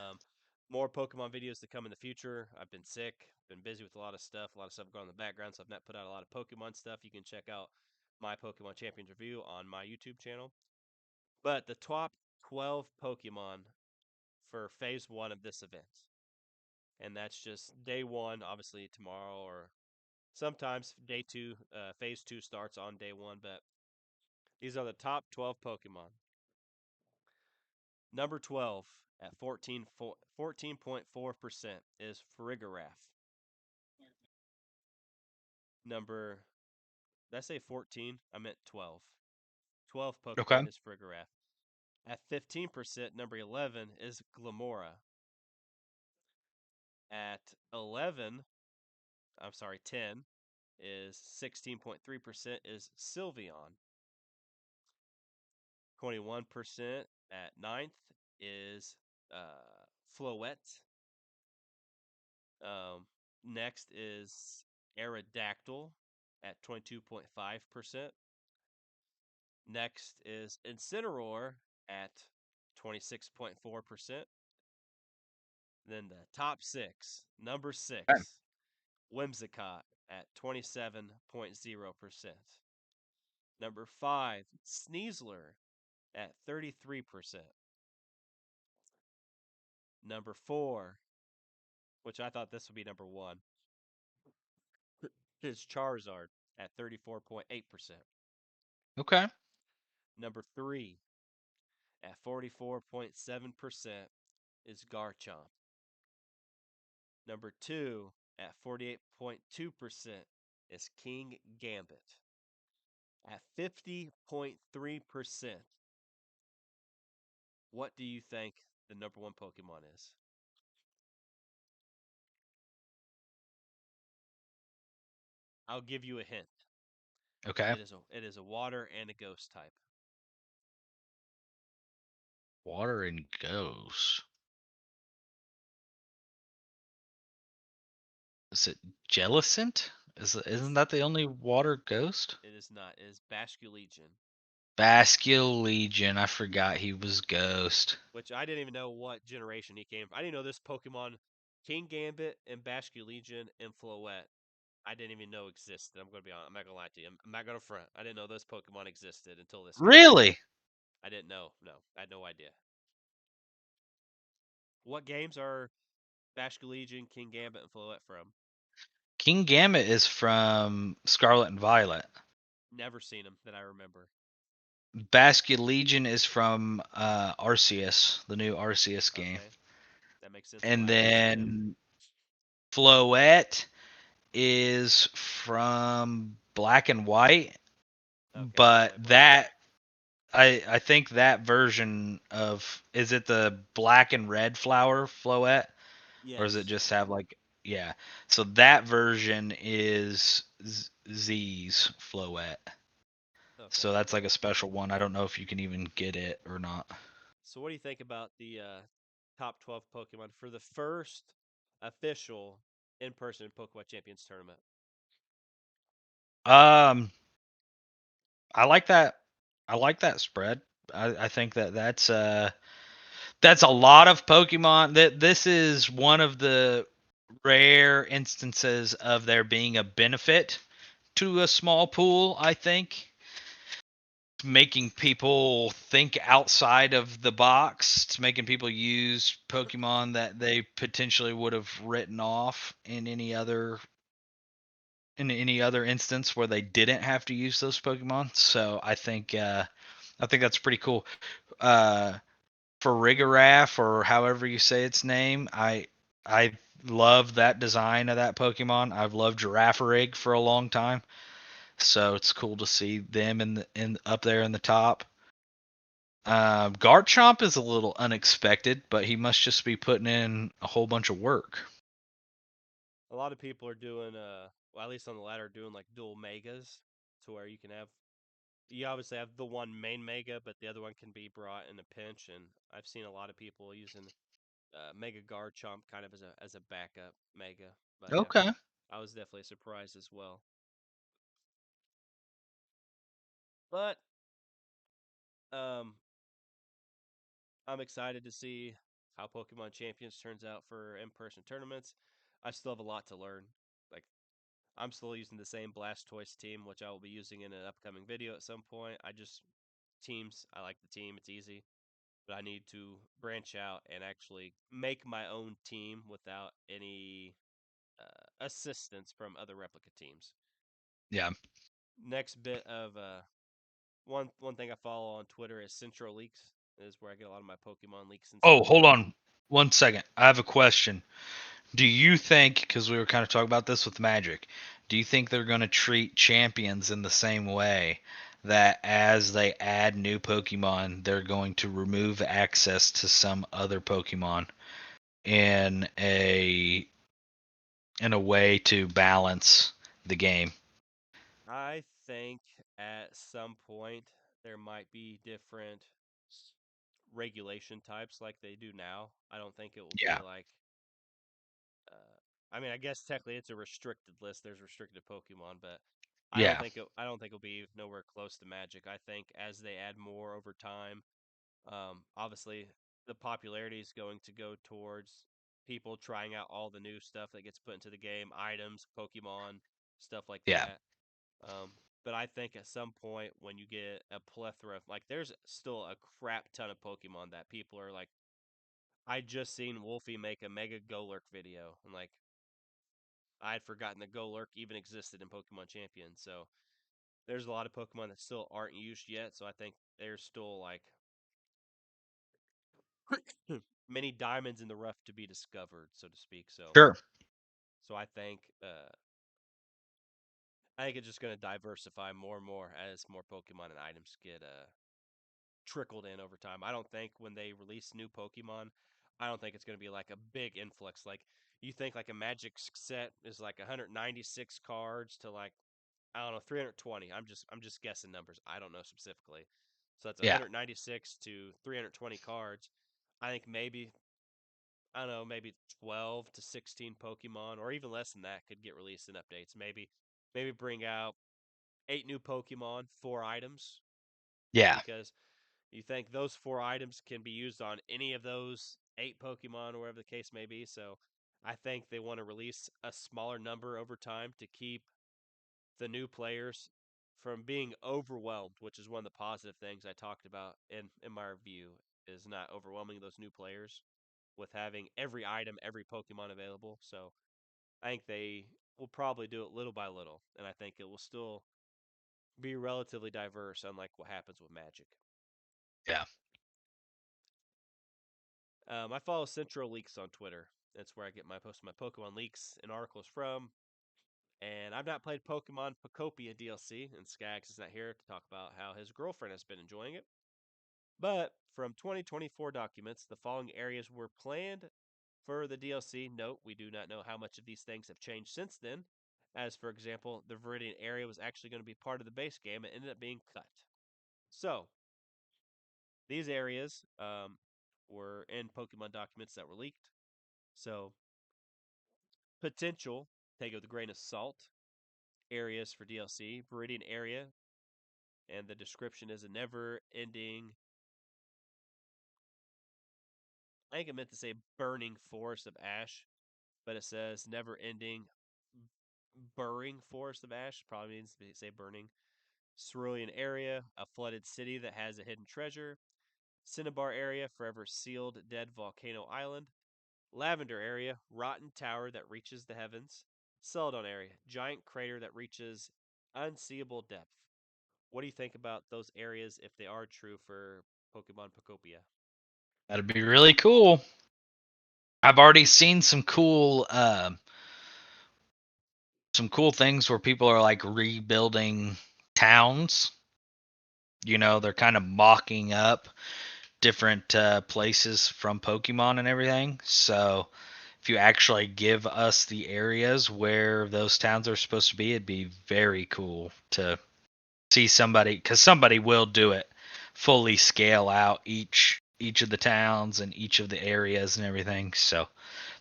More Pokemon videos to come in the future. I've been sick, been busy with a lot of stuff going on in the background, so I've not put out a lot of Pokemon stuff. You can check out my Pokemon Champions review on my YouTube channel. But the top 12 Pokemon for phase one of this event. And that's just day one, obviously tomorrow, or sometimes day two. Phase two starts on day one, but these are the top 12 Pokemon. Number 12 at 14.4% is Farigiraf. Number, did I say 14? I meant 12. 12th Okay. Pokemon is Frigoraph. At 15%, number 11 is Glamora. At 10 is 16.3% is Sylveon. 21% at ninth is Floette. Um, Next is Aerodactyl at 22.5%. Next is Incineroar at 26.4%. Then the top six, number Okay. six, Whimsicott at 27.0%. Number five, Sneasler at 33%. Number four, which I thought this would be number one, is Charizard at 34.8%. Okay. Number three, at 44.7%, is Garchomp. Number two, at 48.2%, is King Gambit. At 50.3%, what do you think the number one Pokemon is? I'll give you a hint. Okay. It is a water and a ghost type. Water and ghost. Is it Jellicent? Isn't It's that the only water ghost? it is not. It is Basculegion, Basculegion. I forgot he was ghost. which I didn't even know what generation he came from. I didn't know this Pokemon, King Gambit and Basculegion and Floette. I didn't even know existed. I'm gonna be honest. I'm not gonna lie to you. I'm not gonna front. I didn't know those Pokemon existed until this game. Really? I didn't know. No, I had no idea. What games are Basculegion, King Gambit, and Floette from? King Gambit is from Scarlet and Violet. Never seen them that I remember. Basculegion is from Arceus, the new Arceus game. Okay, that makes sense And why I haven't seen them. then Floette is from Black and White, Okay, Black and but White Pokemon. that I think that version of, is it the black and red flower Floette, or does it Yes. just have like, yeah? So that version is Z's Floette. So Okay. that's like a special one. I don't know if you can even get it or not. So what do you think about the top 12 Pokemon for the first official in-person Pokemon Champions tournament? Um, I like that. I like that spread. I think that's a lot of Pokemon. That this is one of the rare instances of there being a benefit to a small pool. I think making people think outside of the box. It's making people use Pokemon that they potentially would have written off in any other instance where they didn't have to use those Pokemon. So I think that's pretty cool. Uh, for Farigiraf, or however you say its name, I love that design of that Pokemon. I've loved Girafarig for a long time, so it's cool to see them in up there in the top. Garchomp is a little unexpected, but he must just be putting in a whole bunch of work. A lot of people are doing, well, at least on the ladder, doing like dual megas to where you obviously have the one main mega, but the other one can be brought in a pinch. And I've seen a lot of people using Mega Garchomp kind of as a backup mega. But yeah, Okay. I was definitely surprised as well. But um, I'm excited to see how Pokemon Champions turns out for in-person tournaments. I still have a lot to learn. Like I'm still using the same Blastoise team, which I will be using in an upcoming video at some point. Teams. I like the team. It's easy, but I need to branch out and actually make my own team without any assistance from other replica teams. Yeah. Next bit of one thing I follow on Twitter is Central Leaks. Is where I get a lot of my Pokemon leaks and Oh, stuff hold from. on 1 second. I have a question. Do you think, because we were kind of talking about this with Magic, do you think they're going to treat champions in the same way that as they add new Pokemon, they're going to remove access to some other Pokemon in a way to balance the game. I think at some point there might be different regulation types like they do now. I don't think it will be Yeah. like I mean, I guess technically it's a restricted list. There's restricted Pokemon, but Yeah. I don't think it'll be nowhere close to Magic. I think as they add more over time, obviously the popularity is going to go towards people trying out all the new stuff that gets put into the game, items, Pokemon, stuff like Yeah. that. Um, but I think at some point when you get a plethora of like, there's still a crap ton of Pokemon that people are like. I just seen Wolfie make a Mega Golurk video, and like I had forgotten that Golurk even existed in Pokemon Champions. So there's a lot of Pokemon that still aren't used yet. So I think there's still like many diamonds in the rough to be discovered, so to speak. Sure. So I think it's just going to diversify more and more as more Pokemon and items get trickled in over time. I don't think when they release new Pokemon, I don't think it's going to be like a big influx. Like you think like a Magic set is like 196 cards to like I don't know 320. I'm just guessing numbers. I don't know specifically. So that's Yeah. 196 to 320 cards. I think maybe I don't know, maybe 12 to 16 Pokemon, or even less than that, could get released in updates. Maybe bring out 8 new Pokemon, 4 items, Yeah. because you think those 4 items can be used on any of those 8 Pokemon, or whatever the case may be. So I think they want to release a smaller number over time to keep the new players from being overwhelmed, which is one of the positive things I talked about in my review, is not overwhelming those new players with having every item, every Pokemon available. So I think they will probably do it little by little, and I think it will still be relatively diverse, unlike what happens with Magic. Yeah. I follow Central Leaks on Twitter. That's where I get my Pokemon leaks and articles from. And I've not played Pokemon Pocopia DLC, and Skags is not here to talk about how his girlfriend has been enjoying it. But from 2024 documents, the following areas were planned for the DLC. Note, we do not know how much of these things have changed since then. As for example, the Viridian area was actually going to be part of the base game and ended up being cut. So, these areas were in Pokemon documents that were leaked. So, potential, take it with a grain of salt, areas for DLC. Viridian area, and the description is a never ending, I think it meant to say burning forest of ash, but it says never ending burring forest of ash. Probably means to say burning. Cerulean area, a flooded city that has a hidden treasure. Cinnabar area, forever sealed dead volcano island. Lavender area, rotten tower that reaches the heavens. Celadon area, giant crater that reaches unseeable depth. What do you think about those areas if they are true for Pokemon Pocopia? That'd be really cool. I've already seen some cool things where people are like rebuilding towns. They're kind of mocking up different places from Pokemon and everything. So if you actually give us the areas where those towns are supposed to be, it'd be very cool to see somebody, because somebody will do it, fully scale out each of the towns and each of the areas and everything. So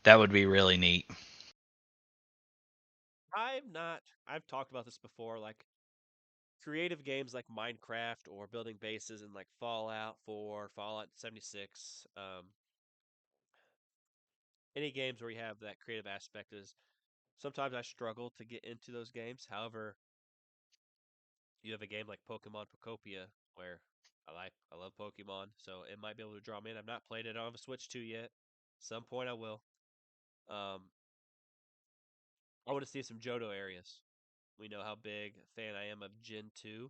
that would be really neat. I've talked about this before, like creative games like Minecraft or building bases in like Fallout 4, Fallout 76, any games where you have that creative aspect is sometimes I struggle to get into those games. However, you have a game like Pokemon Pocopia where I love Pokemon, so it might be able to draw me in. I've not played it on a Switch 2 yet. Some point I will. Um, I want to see some Johto areas. We know how big a fan I am of Gen 2.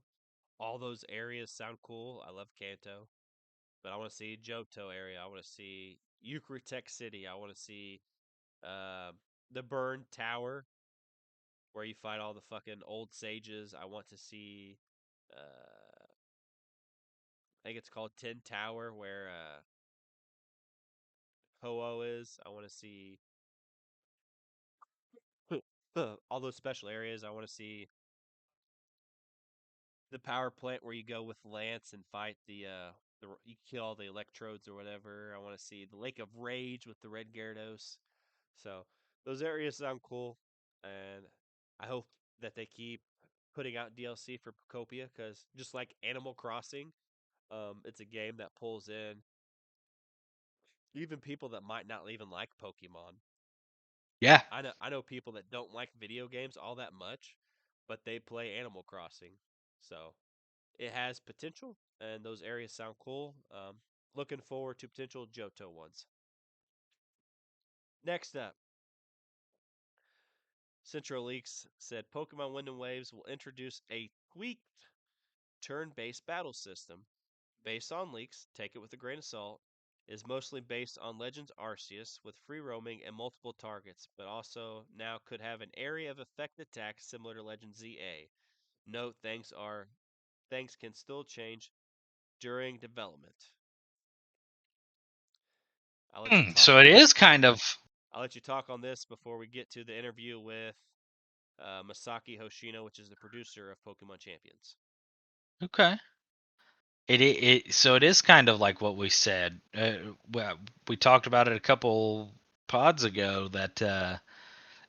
All those areas sound cool. I love Kanto. But I want to see Johto area. I want to see Eucritech City. I want to see uh, the Burned Tower where you fight all the fucking old sages. I want to see. I think it's called Tin Tower, where Ho-Oh is. I want to see all those special areas. I want to see the power plant where you go with Lance and fight the you kill all the electrodes or whatever. I want to see the Lake of Rage with the Red Gyarados. So those areas sound cool, and I hope that they keep putting out DLC for Pocopia because just like Animal Crossing, it's a game that pulls in even people that might not even like Pokemon. Yeah. I know people that don't like video games all that much, but they play Animal Crossing. So it has potential, and those areas sound cool. Looking forward to potential Johto ones. Next up, Central Leaks said Pokemon Wind and Waves will introduce a tweaked turn-based battle system. Based on leaks, take it with a grain of salt, is mostly based on Legends Arceus with free roaming and multiple targets, but also now could have an area of effect attack similar to Legend ZA. Note things can still change during development. I'll let you talk So it on is this. kind of I'll let you talk on this before we get to the interview with Masaki Hoshino, which is the producer of Pokemon Champions. okay. So it is kind of like what we said. We talked about it a couple pods ago that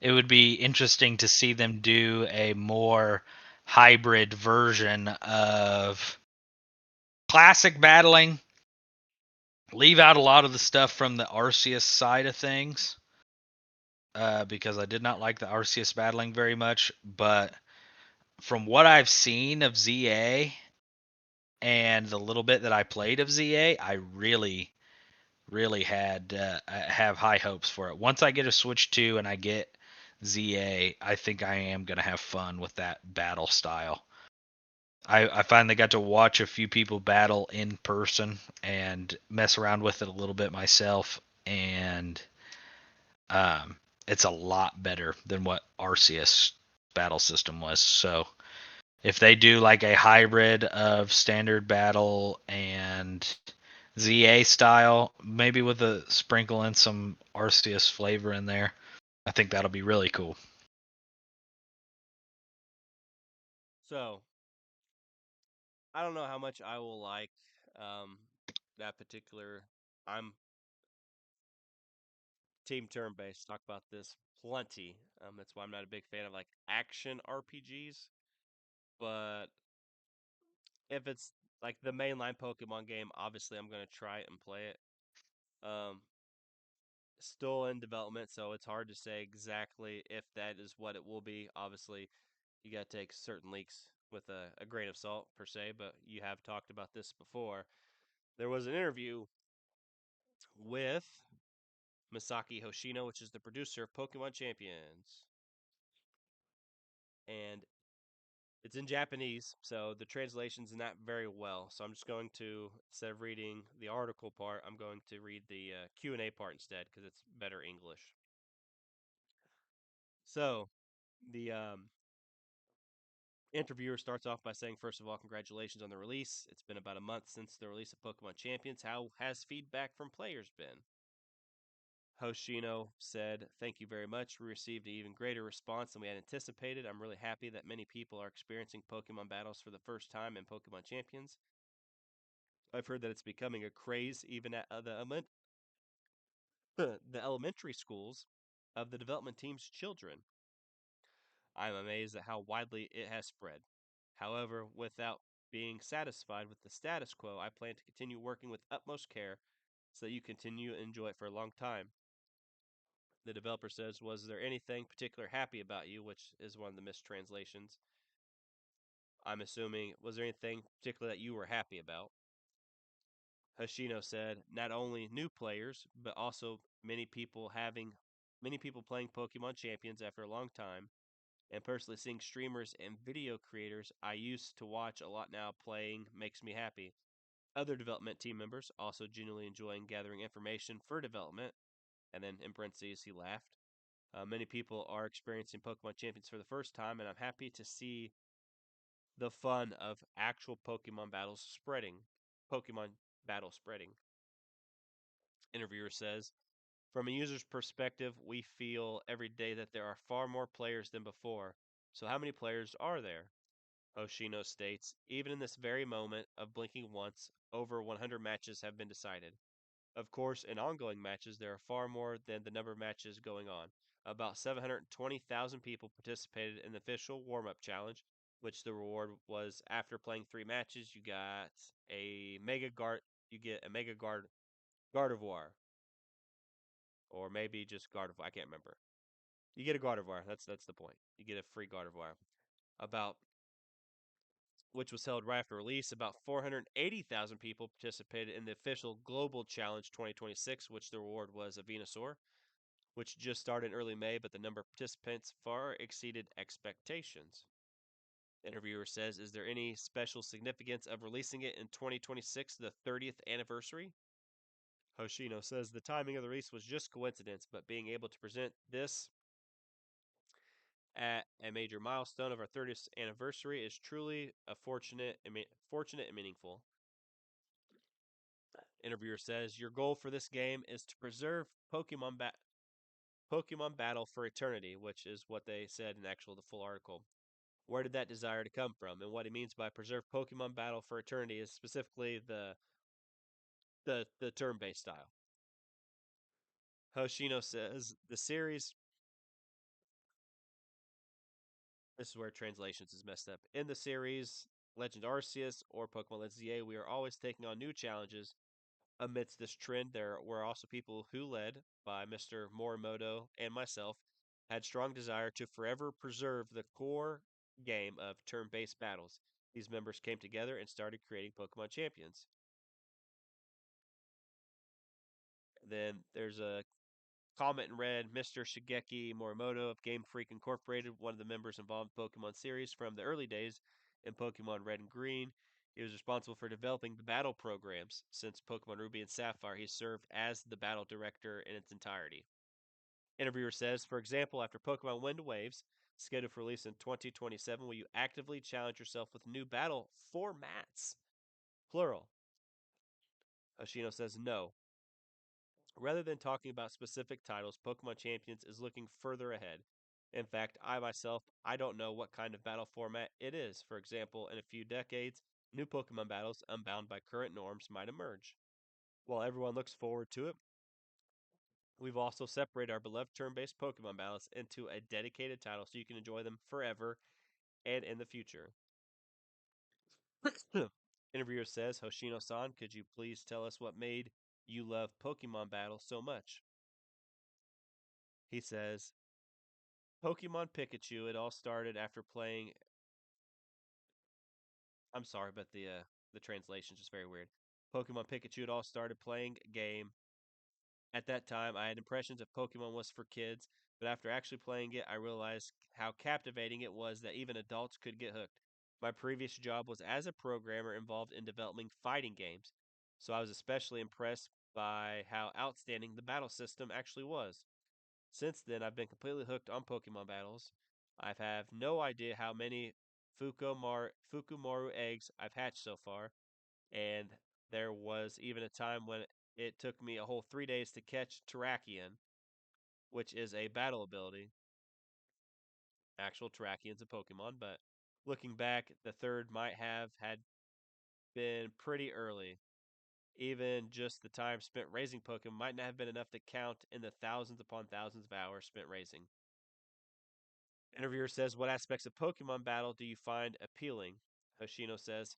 it would be interesting to see them do a more hybrid version of classic battling, leave out a lot of the stuff from the Arceus side of things, because I did not like the Arceus battling very much. But from what I've seen of ZA and the little bit that I played of ZA, I really had have high hopes for it. Once I get a Switch 2 and I get ZA, I think I am gonna have fun with that battle style. I finally got to watch a few people battle in person and mess around with it a little bit myself, and um, it's a lot better than what Arceus battle system was. So if they do like a hybrid of standard battle and ZA style, maybe with a sprinkle in some Arceus flavor in there, I think that'll be really cool. So I don't know how much I will like um, that particular. I'm team turn based. Talk about this plenty. That's why I'm not a big fan of like action RPGs. But if it's like the mainline Pokemon game, obviously I'm gonna try it and play it. Um, Still in development, so it's hard to say exactly if that is what it will be. Obviously, you got to take certain leaks with a grain of salt, per se, but you have talked about this before. There was an interview with Masaki Hoshino, which is the producer of Pokemon Champions, and it's in Japanese, so the translation's not very well. So I'm just going to, instead of reading the article part, I'm going to read the Q&A part instead because it's better English. So the interviewer starts off by saying, first of all, congratulations on the release. It's been about a month since the release of Pokemon Champions. How has feedback from players been? Hoshino said, thank you very much. We received an even greater response than we had anticipated. I'm really happy that many people are experiencing Pokemon battles for the first time in Pokemon Champions. I've heard that it's becoming a craze even at the elementary schools of the development team's children. I'm amazed at how widely it has spread. However, without being satisfied with the status quo, I plan to continue working with utmost care so that you continue to enjoy it for a long time. The developer says, was there anything particular happy about you, which is one of the mistranslations. I'm assuming, was there anything particular that you were happy about? Hoshino said, not only new players, but also many people playing Pokemon Champions after a long time, and personally seeing streamers and video creators I used to watch a lot now playing makes me happy. Other development team members also genuinely enjoying gathering information for development. And then in parentheses, he laughed. Many people are experiencing Pokemon Champions for the first time, and I'm happy to see the fun of actual Pokemon battles spreading. Pokemon battle spreading. Interviewer says, from a user's perspective, we feel every day that there are far more players than before. So, how many players are there? Hoshino states, even in this very moment of blinking once, over 100 matches have been decided. Of course, in ongoing matches, there are far more than the number of matches going on. About 720,000 people participated in the official warm up challenge, which the reward was after playing 3 matches, a Mega Guard, you get a Mega Gardevoir, or maybe just Gardevoir. I can't remember. You get a Gardevoir. That's the point. You get a free Gardevoir. About which was held right after release. About 480,000 people participated in the official Global Challenge 2026, which the reward was a Venusaur, which just started in early May, but the number of participants far exceeded expectations. The interviewer says, is there any special significance of releasing it in 2026, the 30th anniversary? Hoshino says the timing of the release was just coincidence, but being able to present this at a major milestone of our 30th anniversary is truly a fortunate and meaningful. Interviewer says your goal for this game is to preserve Pokemon Battle for eternity, which is what they said in the full article. Where did that desire to come from? And what he means by preserve Pokemon Battle for eternity is specifically the turn-based style. Hoshino says the series. This is where translations is messed up. In the series Legend Arceus or Pokemon Legends ZA, we are always taking on new challenges. Amidst this trend, there were also people who, led by Mr. Morimoto and myself, had strong desire to forever preserve the core game of turn-based battles. These members came together and started creating Pokemon Champions. Then there's a comment in red, Mr. Shigeki Morimoto of Game Freak Incorporated, one of the members involved in Pokemon series from the early days in Pokemon Red and Green. He was responsible for developing the battle programs. Since Pokemon Ruby and Sapphire, he served as the battle director in its entirety. Interviewer says, for example, after Pokemon Wind Waves, scheduled for release in 2027, will you actively challenge yourself with new battle formats? Plural. Hoshino says no. Rather than talking about specific titles, Pokemon Champions is looking further ahead. In fact, I don't know what kind of battle format it is. For example, in a few decades, new Pokemon battles unbound by current norms might emerge. While everyone looks forward to it, we've also separated our beloved turn-based Pokemon battles into a dedicated title so you can enjoy them forever and in the future. Interviewer says, Hoshino-san, could you please tell us what made you love Pokemon Battle so much? He says, Pokemon Pikachu, it all started after playing. I'm sorry, but the translation's just very weird. Pokemon Pikachu, it all started playing a game. At that time, I had impressions of Pokemon was for kids, but after actually playing it, I realized how captivating it was that even adults could get hooked. My previous job was as a programmer involved in developing fighting games, so I was especially impressed by how outstanding the battle system actually was. Since then, I've been completely hooked on Pokemon battles. I have no idea how many Fukumaru eggs I've hatched so far, and there was even a time when it took me a whole 3 days to catch Terrakion, which is a battle ability. Actual Terrakion's a Pokemon, but looking back, the third might have had been pretty early. Even just the time spent raising Pokemon might not have been enough to count in the thousands upon thousands of hours spent raising. Interviewer says, what aspects of Pokemon battle do you find appealing? Hoshino says,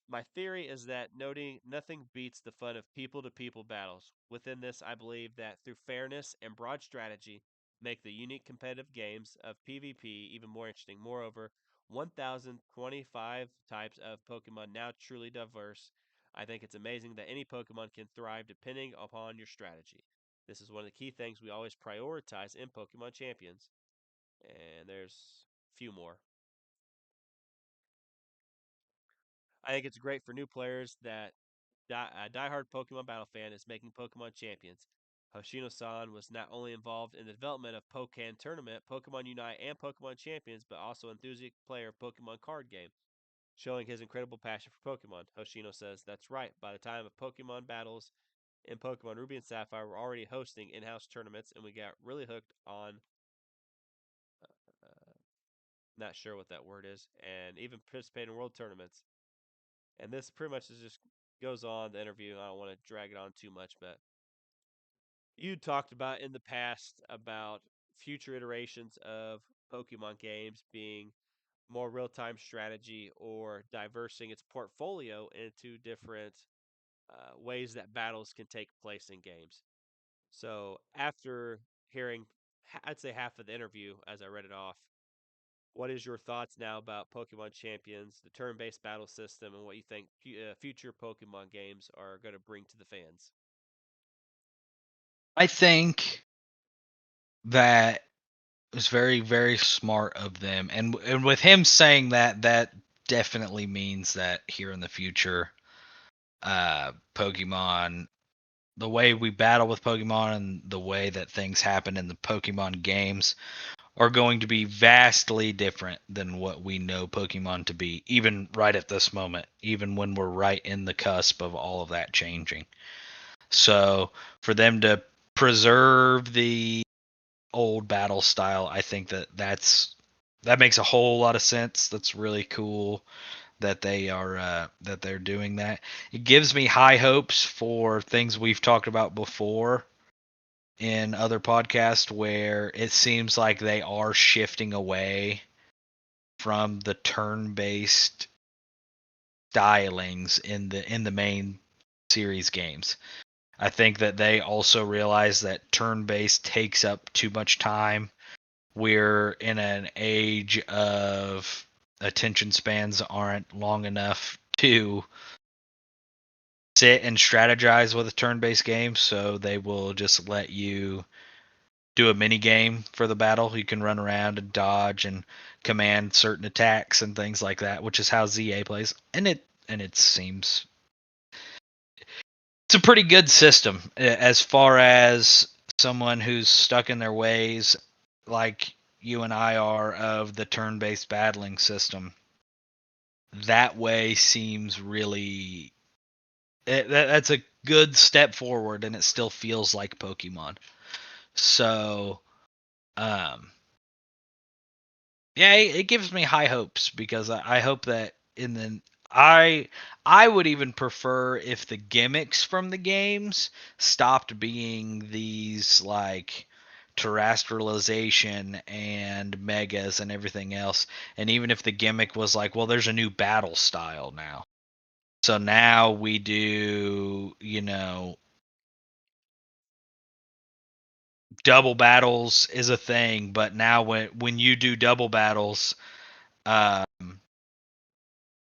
my theory is that noting nothing beats the fun of people to people battles. Within this, I believe that through fairness and broad strategy, make the unique competitive games of PvP even more interesting. Moreover, 1,025 types of Pokemon now truly diverse. I think it's amazing that any Pokemon can thrive depending upon your strategy. This is one of the key things we always prioritize in Pokemon Champions. And there's a few more. I think it's great for new players that a diehard Pokemon Battle fan is making Pokemon Champions. Hoshino-san was not only involved in the development of Pokken Tournament, Pokemon Unite, and Pokemon Champions, but also enthusiastic player of Pokemon card game. showing his incredible passion for Pokemon. Hoshino says, "That's right. By the time of Pokemon battles in Pokemon Ruby and Sapphire, we're already hosting in-house tournaments, and we got really hooked on not sure what that word is, and even participating in world tournaments." And this pretty much just goes on the interview. I don't want to drag it on too much, but you talked about in the past about future iterations of Pokemon games being more real-time strategy or diversing its portfolio into different ways that battles can take place in games. So after hearing, I'd say half of the interview as I read it off, what is your thoughts now about Pokemon Champions, the turn-based battle system, and what you think future Pokemon games are going to bring to the fans? I think that was very, very smart of them, and with him saying that, that definitely means that here in the future, Pokemon, the way we battle with Pokemon and the way that things happen in the Pokemon games are going to be vastly different than what we know Pokemon to be, even right at this moment, even when we're right in the cusp of all of that changing. So for them to preserve the old battle style, I think that that makes a whole lot of sense. That's really cool that they're doing that. It gives me high hopes for things we've talked about before in other podcasts where it seems like they are shifting away from the turn-based stylings in the main series games. I think that they also realize that turn-based takes up too much time. We're in an age of attention spans aren't long enough to sit and strategize with a turn-based game, so they will just let you do a mini game for the battle. You can run around and dodge and command certain attacks and things like that, which is how ZA plays. And it seems it's a pretty good system as far as someone who's stuck in their ways like you and I are of the turn-based battling system. That way seems really that's a good step forward, and it still feels like Pokemon. So, um, yeah, it gives me high hopes because I hope that in the I I would even prefer if the gimmicks from the games stopped being these like terrestrialization and megas and everything else, and even if the gimmick was like, well, there's a new battle style now. So now we do, double battles is a thing, but now when you do double battles, um,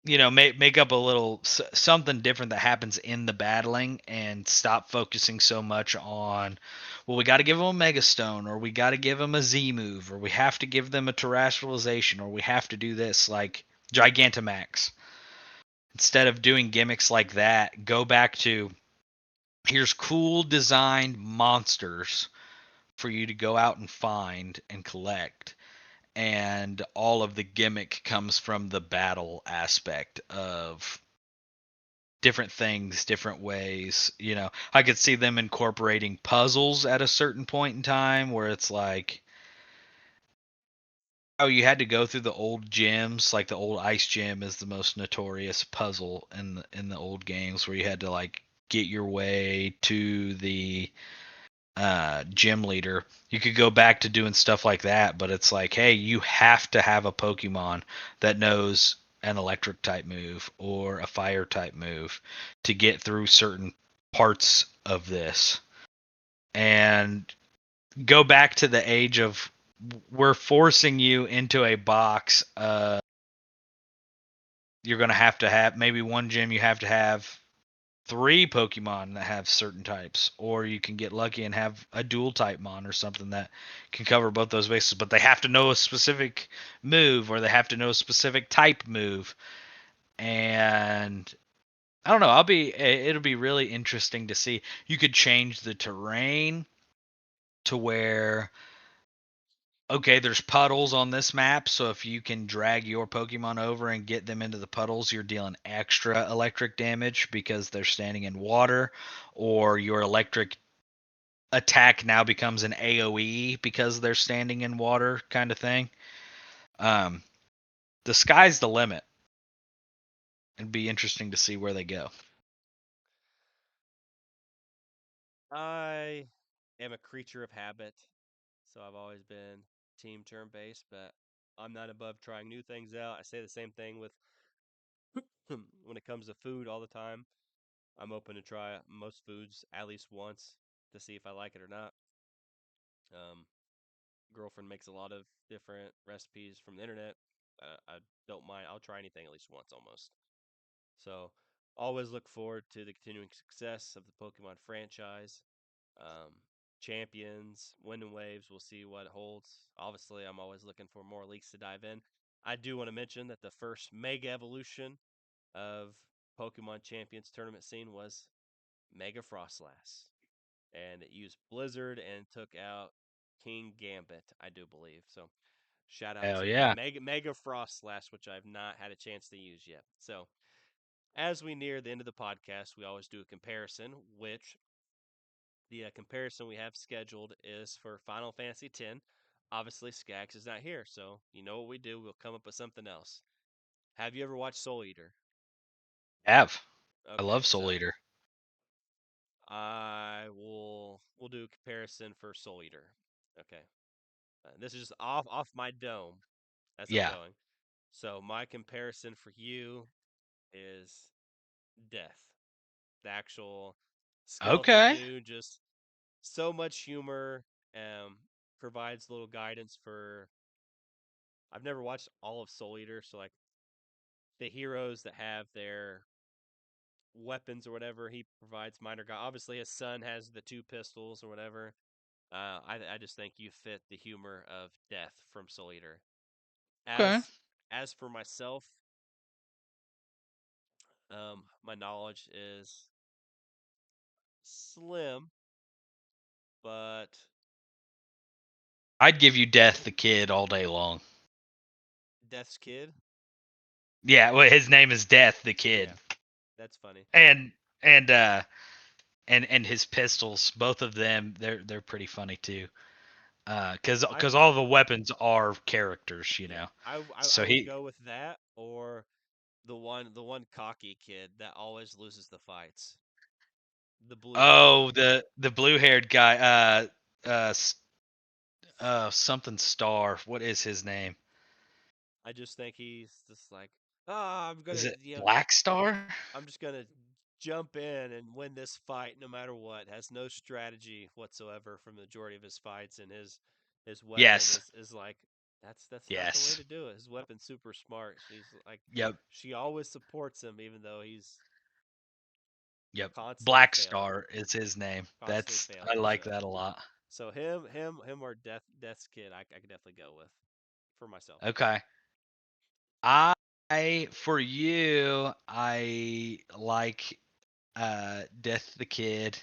make up a little something different that happens in the battling and stop focusing so much on, well, we got to give them a mega stone, or we got to give them a Z move, or we have to give them a terrestrialization, or we have to do this like Gigantamax. Instead of doing gimmicks like that, go back to, here's cool designed monsters for you to go out and find and collect, and all of the gimmick comes from the battle aspect of different things, different ways. I could see them incorporating puzzles at a certain point in time where it's like, oh, you had to go through the old gyms, like the old ice gym is the most notorious puzzle in the old games, where you had to like get your way to the gym leader. You could go back to doing stuff like that, but it's like, hey, you have to have a Pokemon that knows an electric type move or a fire type move to get through certain parts of this. And go back to the age of, we're forcing you into a box. You're going to have maybe one gym, you have to have three Pokemon that have certain types, or you can get lucky and have a dual type mon or something that can cover both those bases, but they have to know a specific move, or they have to know a specific type move. And I don't know, it'll be really interesting to see. You could change the terrain to where okay, there's puddles on this map, so if you can drag your Pokemon over and get them into the puddles, you're dealing extra electric damage because they're standing in water, or your electric attack now becomes an AoE because they're standing in water kind of thing. Um, the sky's the limit. It'd be interesting to see where they go. I am a creature of habit, so I've always been team turn based, but I'm not above trying new things out. I say the same thing with when it comes to food all the time. I'm open to try most foods at least once to see if I like it or not. Um, Girlfriend makes a lot of different recipes from the internet. I don't mind. I'll try anything at least once almost. So always look forward to the continuing success of the Pokemon franchise. Um, Champions, Wind and Waves, we'll see what it holds. Obviously, I'm always looking for more leaks to dive in. I do want to mention that the first Mega Evolution of Pokemon Champions tournament scene was Mega Frostlass. And it used Blizzard and took out King Gambit, I do believe. So shout out Hell to yeah. Mega Frostlass, which I've not had a chance to use yet. So as we near the end of the podcast, we always do a comparison, which the comparison we have scheduled is for Final Fantasy X. Obviously, Skax is not here, so you know what we do. We'll come up with something else. Have you ever watched Soul Eater? Have. I Okay, love Soul so Eater. we'll do a comparison for Soul Eater. Okay, this is just off my dome as I'm Yeah. going. So my comparison for you is Death, the actual skeleton Okay. dude, just so much humor. Um, Provides little guidance for. I've never watched all of Soul Eater, so like the heroes that have their weapons or whatever, he provides minor guide. Obviously, his son has the two pistols or whatever. I just think you fit the humor of Death from Soul Eater. Okay. As for myself, my knowledge is slim, but I'd give you Death the Kid all day long. Death's kid. Yeah, well, his name is Death the Kid. Yeah, that's funny. And and uh and his pistols, both of them, they're pretty funny too. I Cuz all the weapons are characters, you Yeah, know. I So would he go with that or the one cocky kid that always loses the fights, the blue kid. Oh, the blue-haired guy uh s- something Star. What is his name? I just think he's just like, ah, Is it Black Star? I'm just gonna jump in and win this fight no matter what. Has no strategy whatsoever from the majority of his fights, and his weapon Yes. is like that's not the way Yes. to do it. His weapon's super smart. She's like Yep. she always supports him even though he's Yep. constantly Black failing, Star is his name. constantly That's I failing. like that a lot. So him or Death's kid, I could definitely go with for myself. Okay. For you, I like Death the Kid.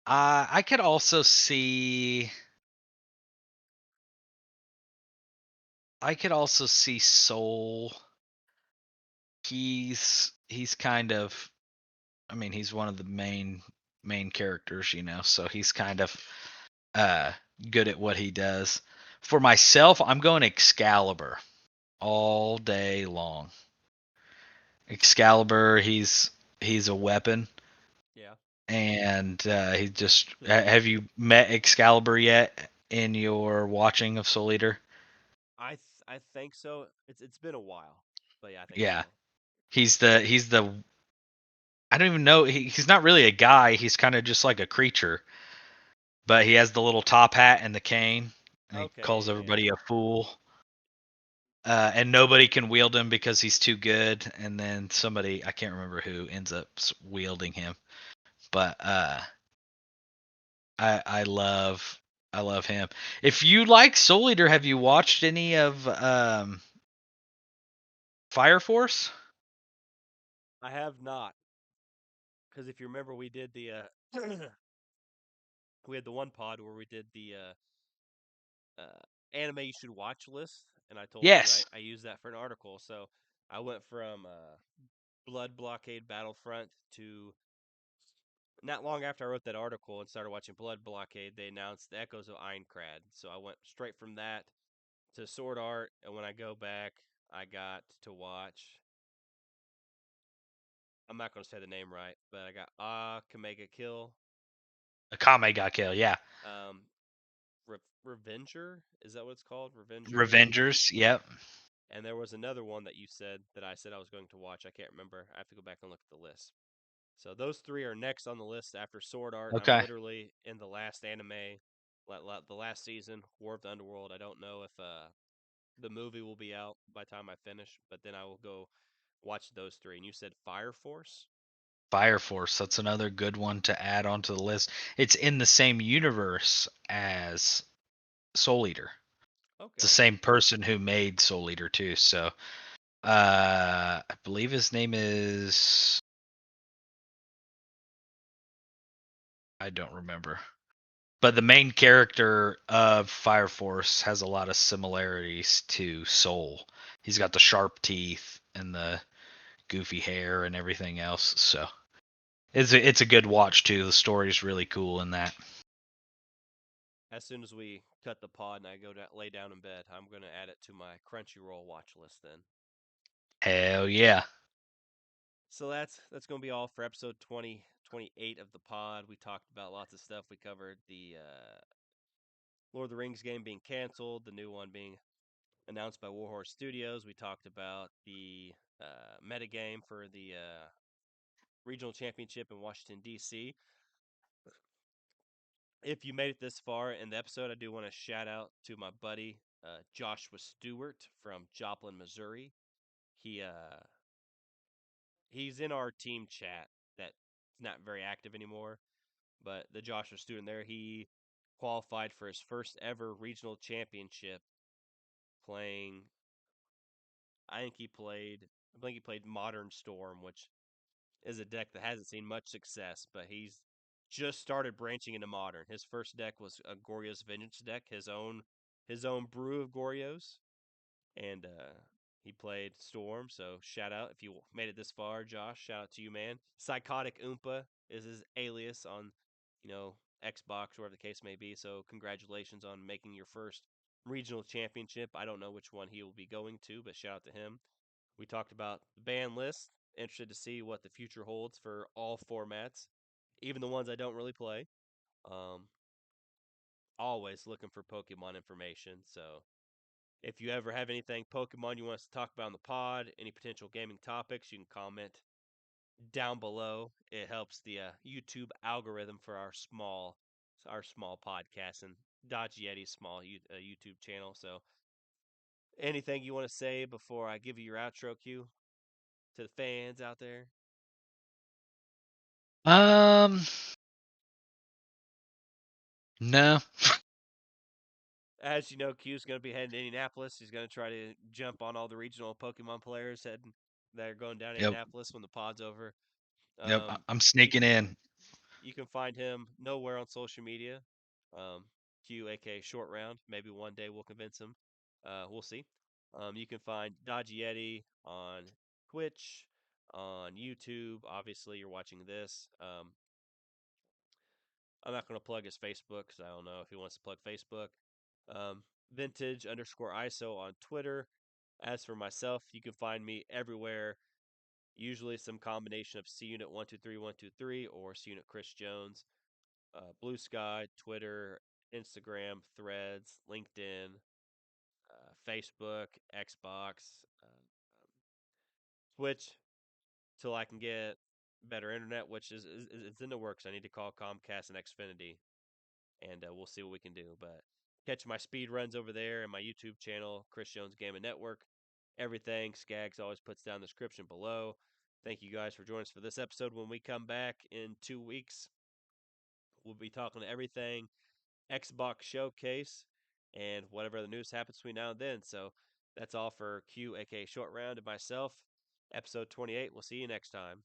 I could also see Soul. He's kind of, I mean, he's one of the main characters, you know, so he's kind of uh good at what he does. For myself, I'm going Excalibur all day long. Excalibur, he's a weapon, Yeah, and he just have you met Excalibur yet in your watching of Soul Eater? I think so. It's been a while, but yeah, I think Yeah, so. he's the I don't even know, he's not really a guy, he's kind of just like a creature, but he has the little top hat and the cane, and he Okay, calls yeah, yeah. everybody a fool. And nobody can wield him because he's too good. And then somebody, I can't remember who, ends up wielding him. But I I love him. If you like Soul Eater, have you watched any of Fire Force? I have not because if you remember, we did the we had the one pod where we did the anime you should watch list, and I told you Yes. I used that for an article. So I went from Blood Blockade Battlefront to not long after I wrote that article and started watching Blood Blockade, they announced the Echoes of Aincrad. So I went straight from that to Sword Art, and when I go back, I got to watch. I'm not going to say the name right, but I got Kamega Kill, Akame got killed. Yeah. um, Revenger. Is that what it's called? Revenger. Revengers. Yep. And there was another one that you said that I said I was going to watch. I can't remember. I have to go back and look at the list. So those three are next on the list after Sword Art. I'm Okay. literally in the last anime, the last season, War of the Underworld. I don't know if the movie will be out by the time I finish, but then I will go watch those three. And you said Fire Force? Fire Force. That's another good one to add onto the list. It's in the same universe as Soul Eater. It's the Okay. same person who made Soul Eater too. So, I believe his name is. I don't remember. But the main character of Fire Force has a lot of similarities to Soul. He's got the sharp teeth and the goofy hair and everything else. So it's a good watch too. The story's really cool in that. As soon as we cut the pod and I go to lay down in bed, I'm going to add it to my Crunchyroll watch list then. Hell yeah. So that's going to be all for episode 28 of the pod. We talked about lots of stuff. We covered the Lord of the Rings game being canceled, the new one being announced by Warhorse Studios. We talked about the metagame for the regional championship in Washington, D.C. If you made it this far in the episode, I do want to shout out to my buddy Joshua Stewart from Joplin, Missouri. He he's in our team chat that's not very active anymore, but the Joshua Stewart there, he qualified for his first ever regional championship playing. I think he played Modern Storm, which is a deck that hasn't seen much success, but he's just started branching into Modern. His first deck was a Goryo's Vengeance deck, his own brew of Goryos, and he played Storm. So shout out if you made it this far, Josh. Shout out to you, man. Psychotic Oompa is his alias on, Xbox or whatever the case may be. So congratulations on making your first regional championship. I don't know which one he will be going to, but shout out to him. We talked about the ban list. Interested to see what the future holds for all formats, even the ones I don't really play. Um, Always looking for Pokemon information. So if you ever have anything Pokemon you want us to talk about in the pod, any potential gaming topics, you can comment down below. It helps the YouTube algorithm for our small podcast and Dodgy Yeti's small YouTube channel. So anything you want to say before I give you your outro cue to the fans out there? Um, no. As you know, Q's going to be heading to Indianapolis. He's going to try to jump on all the regional Pokemon players heading that are going down to Yep. Indianapolis when the pod's over. Yep. Um, I'm you sneaking in. you can find him nowhere on social media. Um, Q, aka Short Round. Maybe one day we'll convince him. We'll see. You can find Dodgy Yeti on Twitch, on YouTube. Obviously, you're watching this. I'm not going to plug his Facebook because I don't know if he wants to plug Facebook. Vintage underscore ISO on Twitter. As for myself, you can find me everywhere. Usually some combination of C Unit 123123 or C Unit Chris Jones. Blue Sky, Twitter, Instagram, Threads, LinkedIn, Facebook, Xbox, Twitch, till I can get better internet, which is in the works. I need to call Comcast and Xfinity, and we'll see what we can do. But catch my speed runs over there and my YouTube channel, Chris Jones Gaming Network. Everything Skags always puts down in the description below. Thank you guys for joining us for this episode. When we come back in 2 weeks, we'll be talking to everything Xbox Showcase and whatever the news happens between now and then. So that's all for Q, aka Short Round, and myself. Episode 28. We'll see you next time.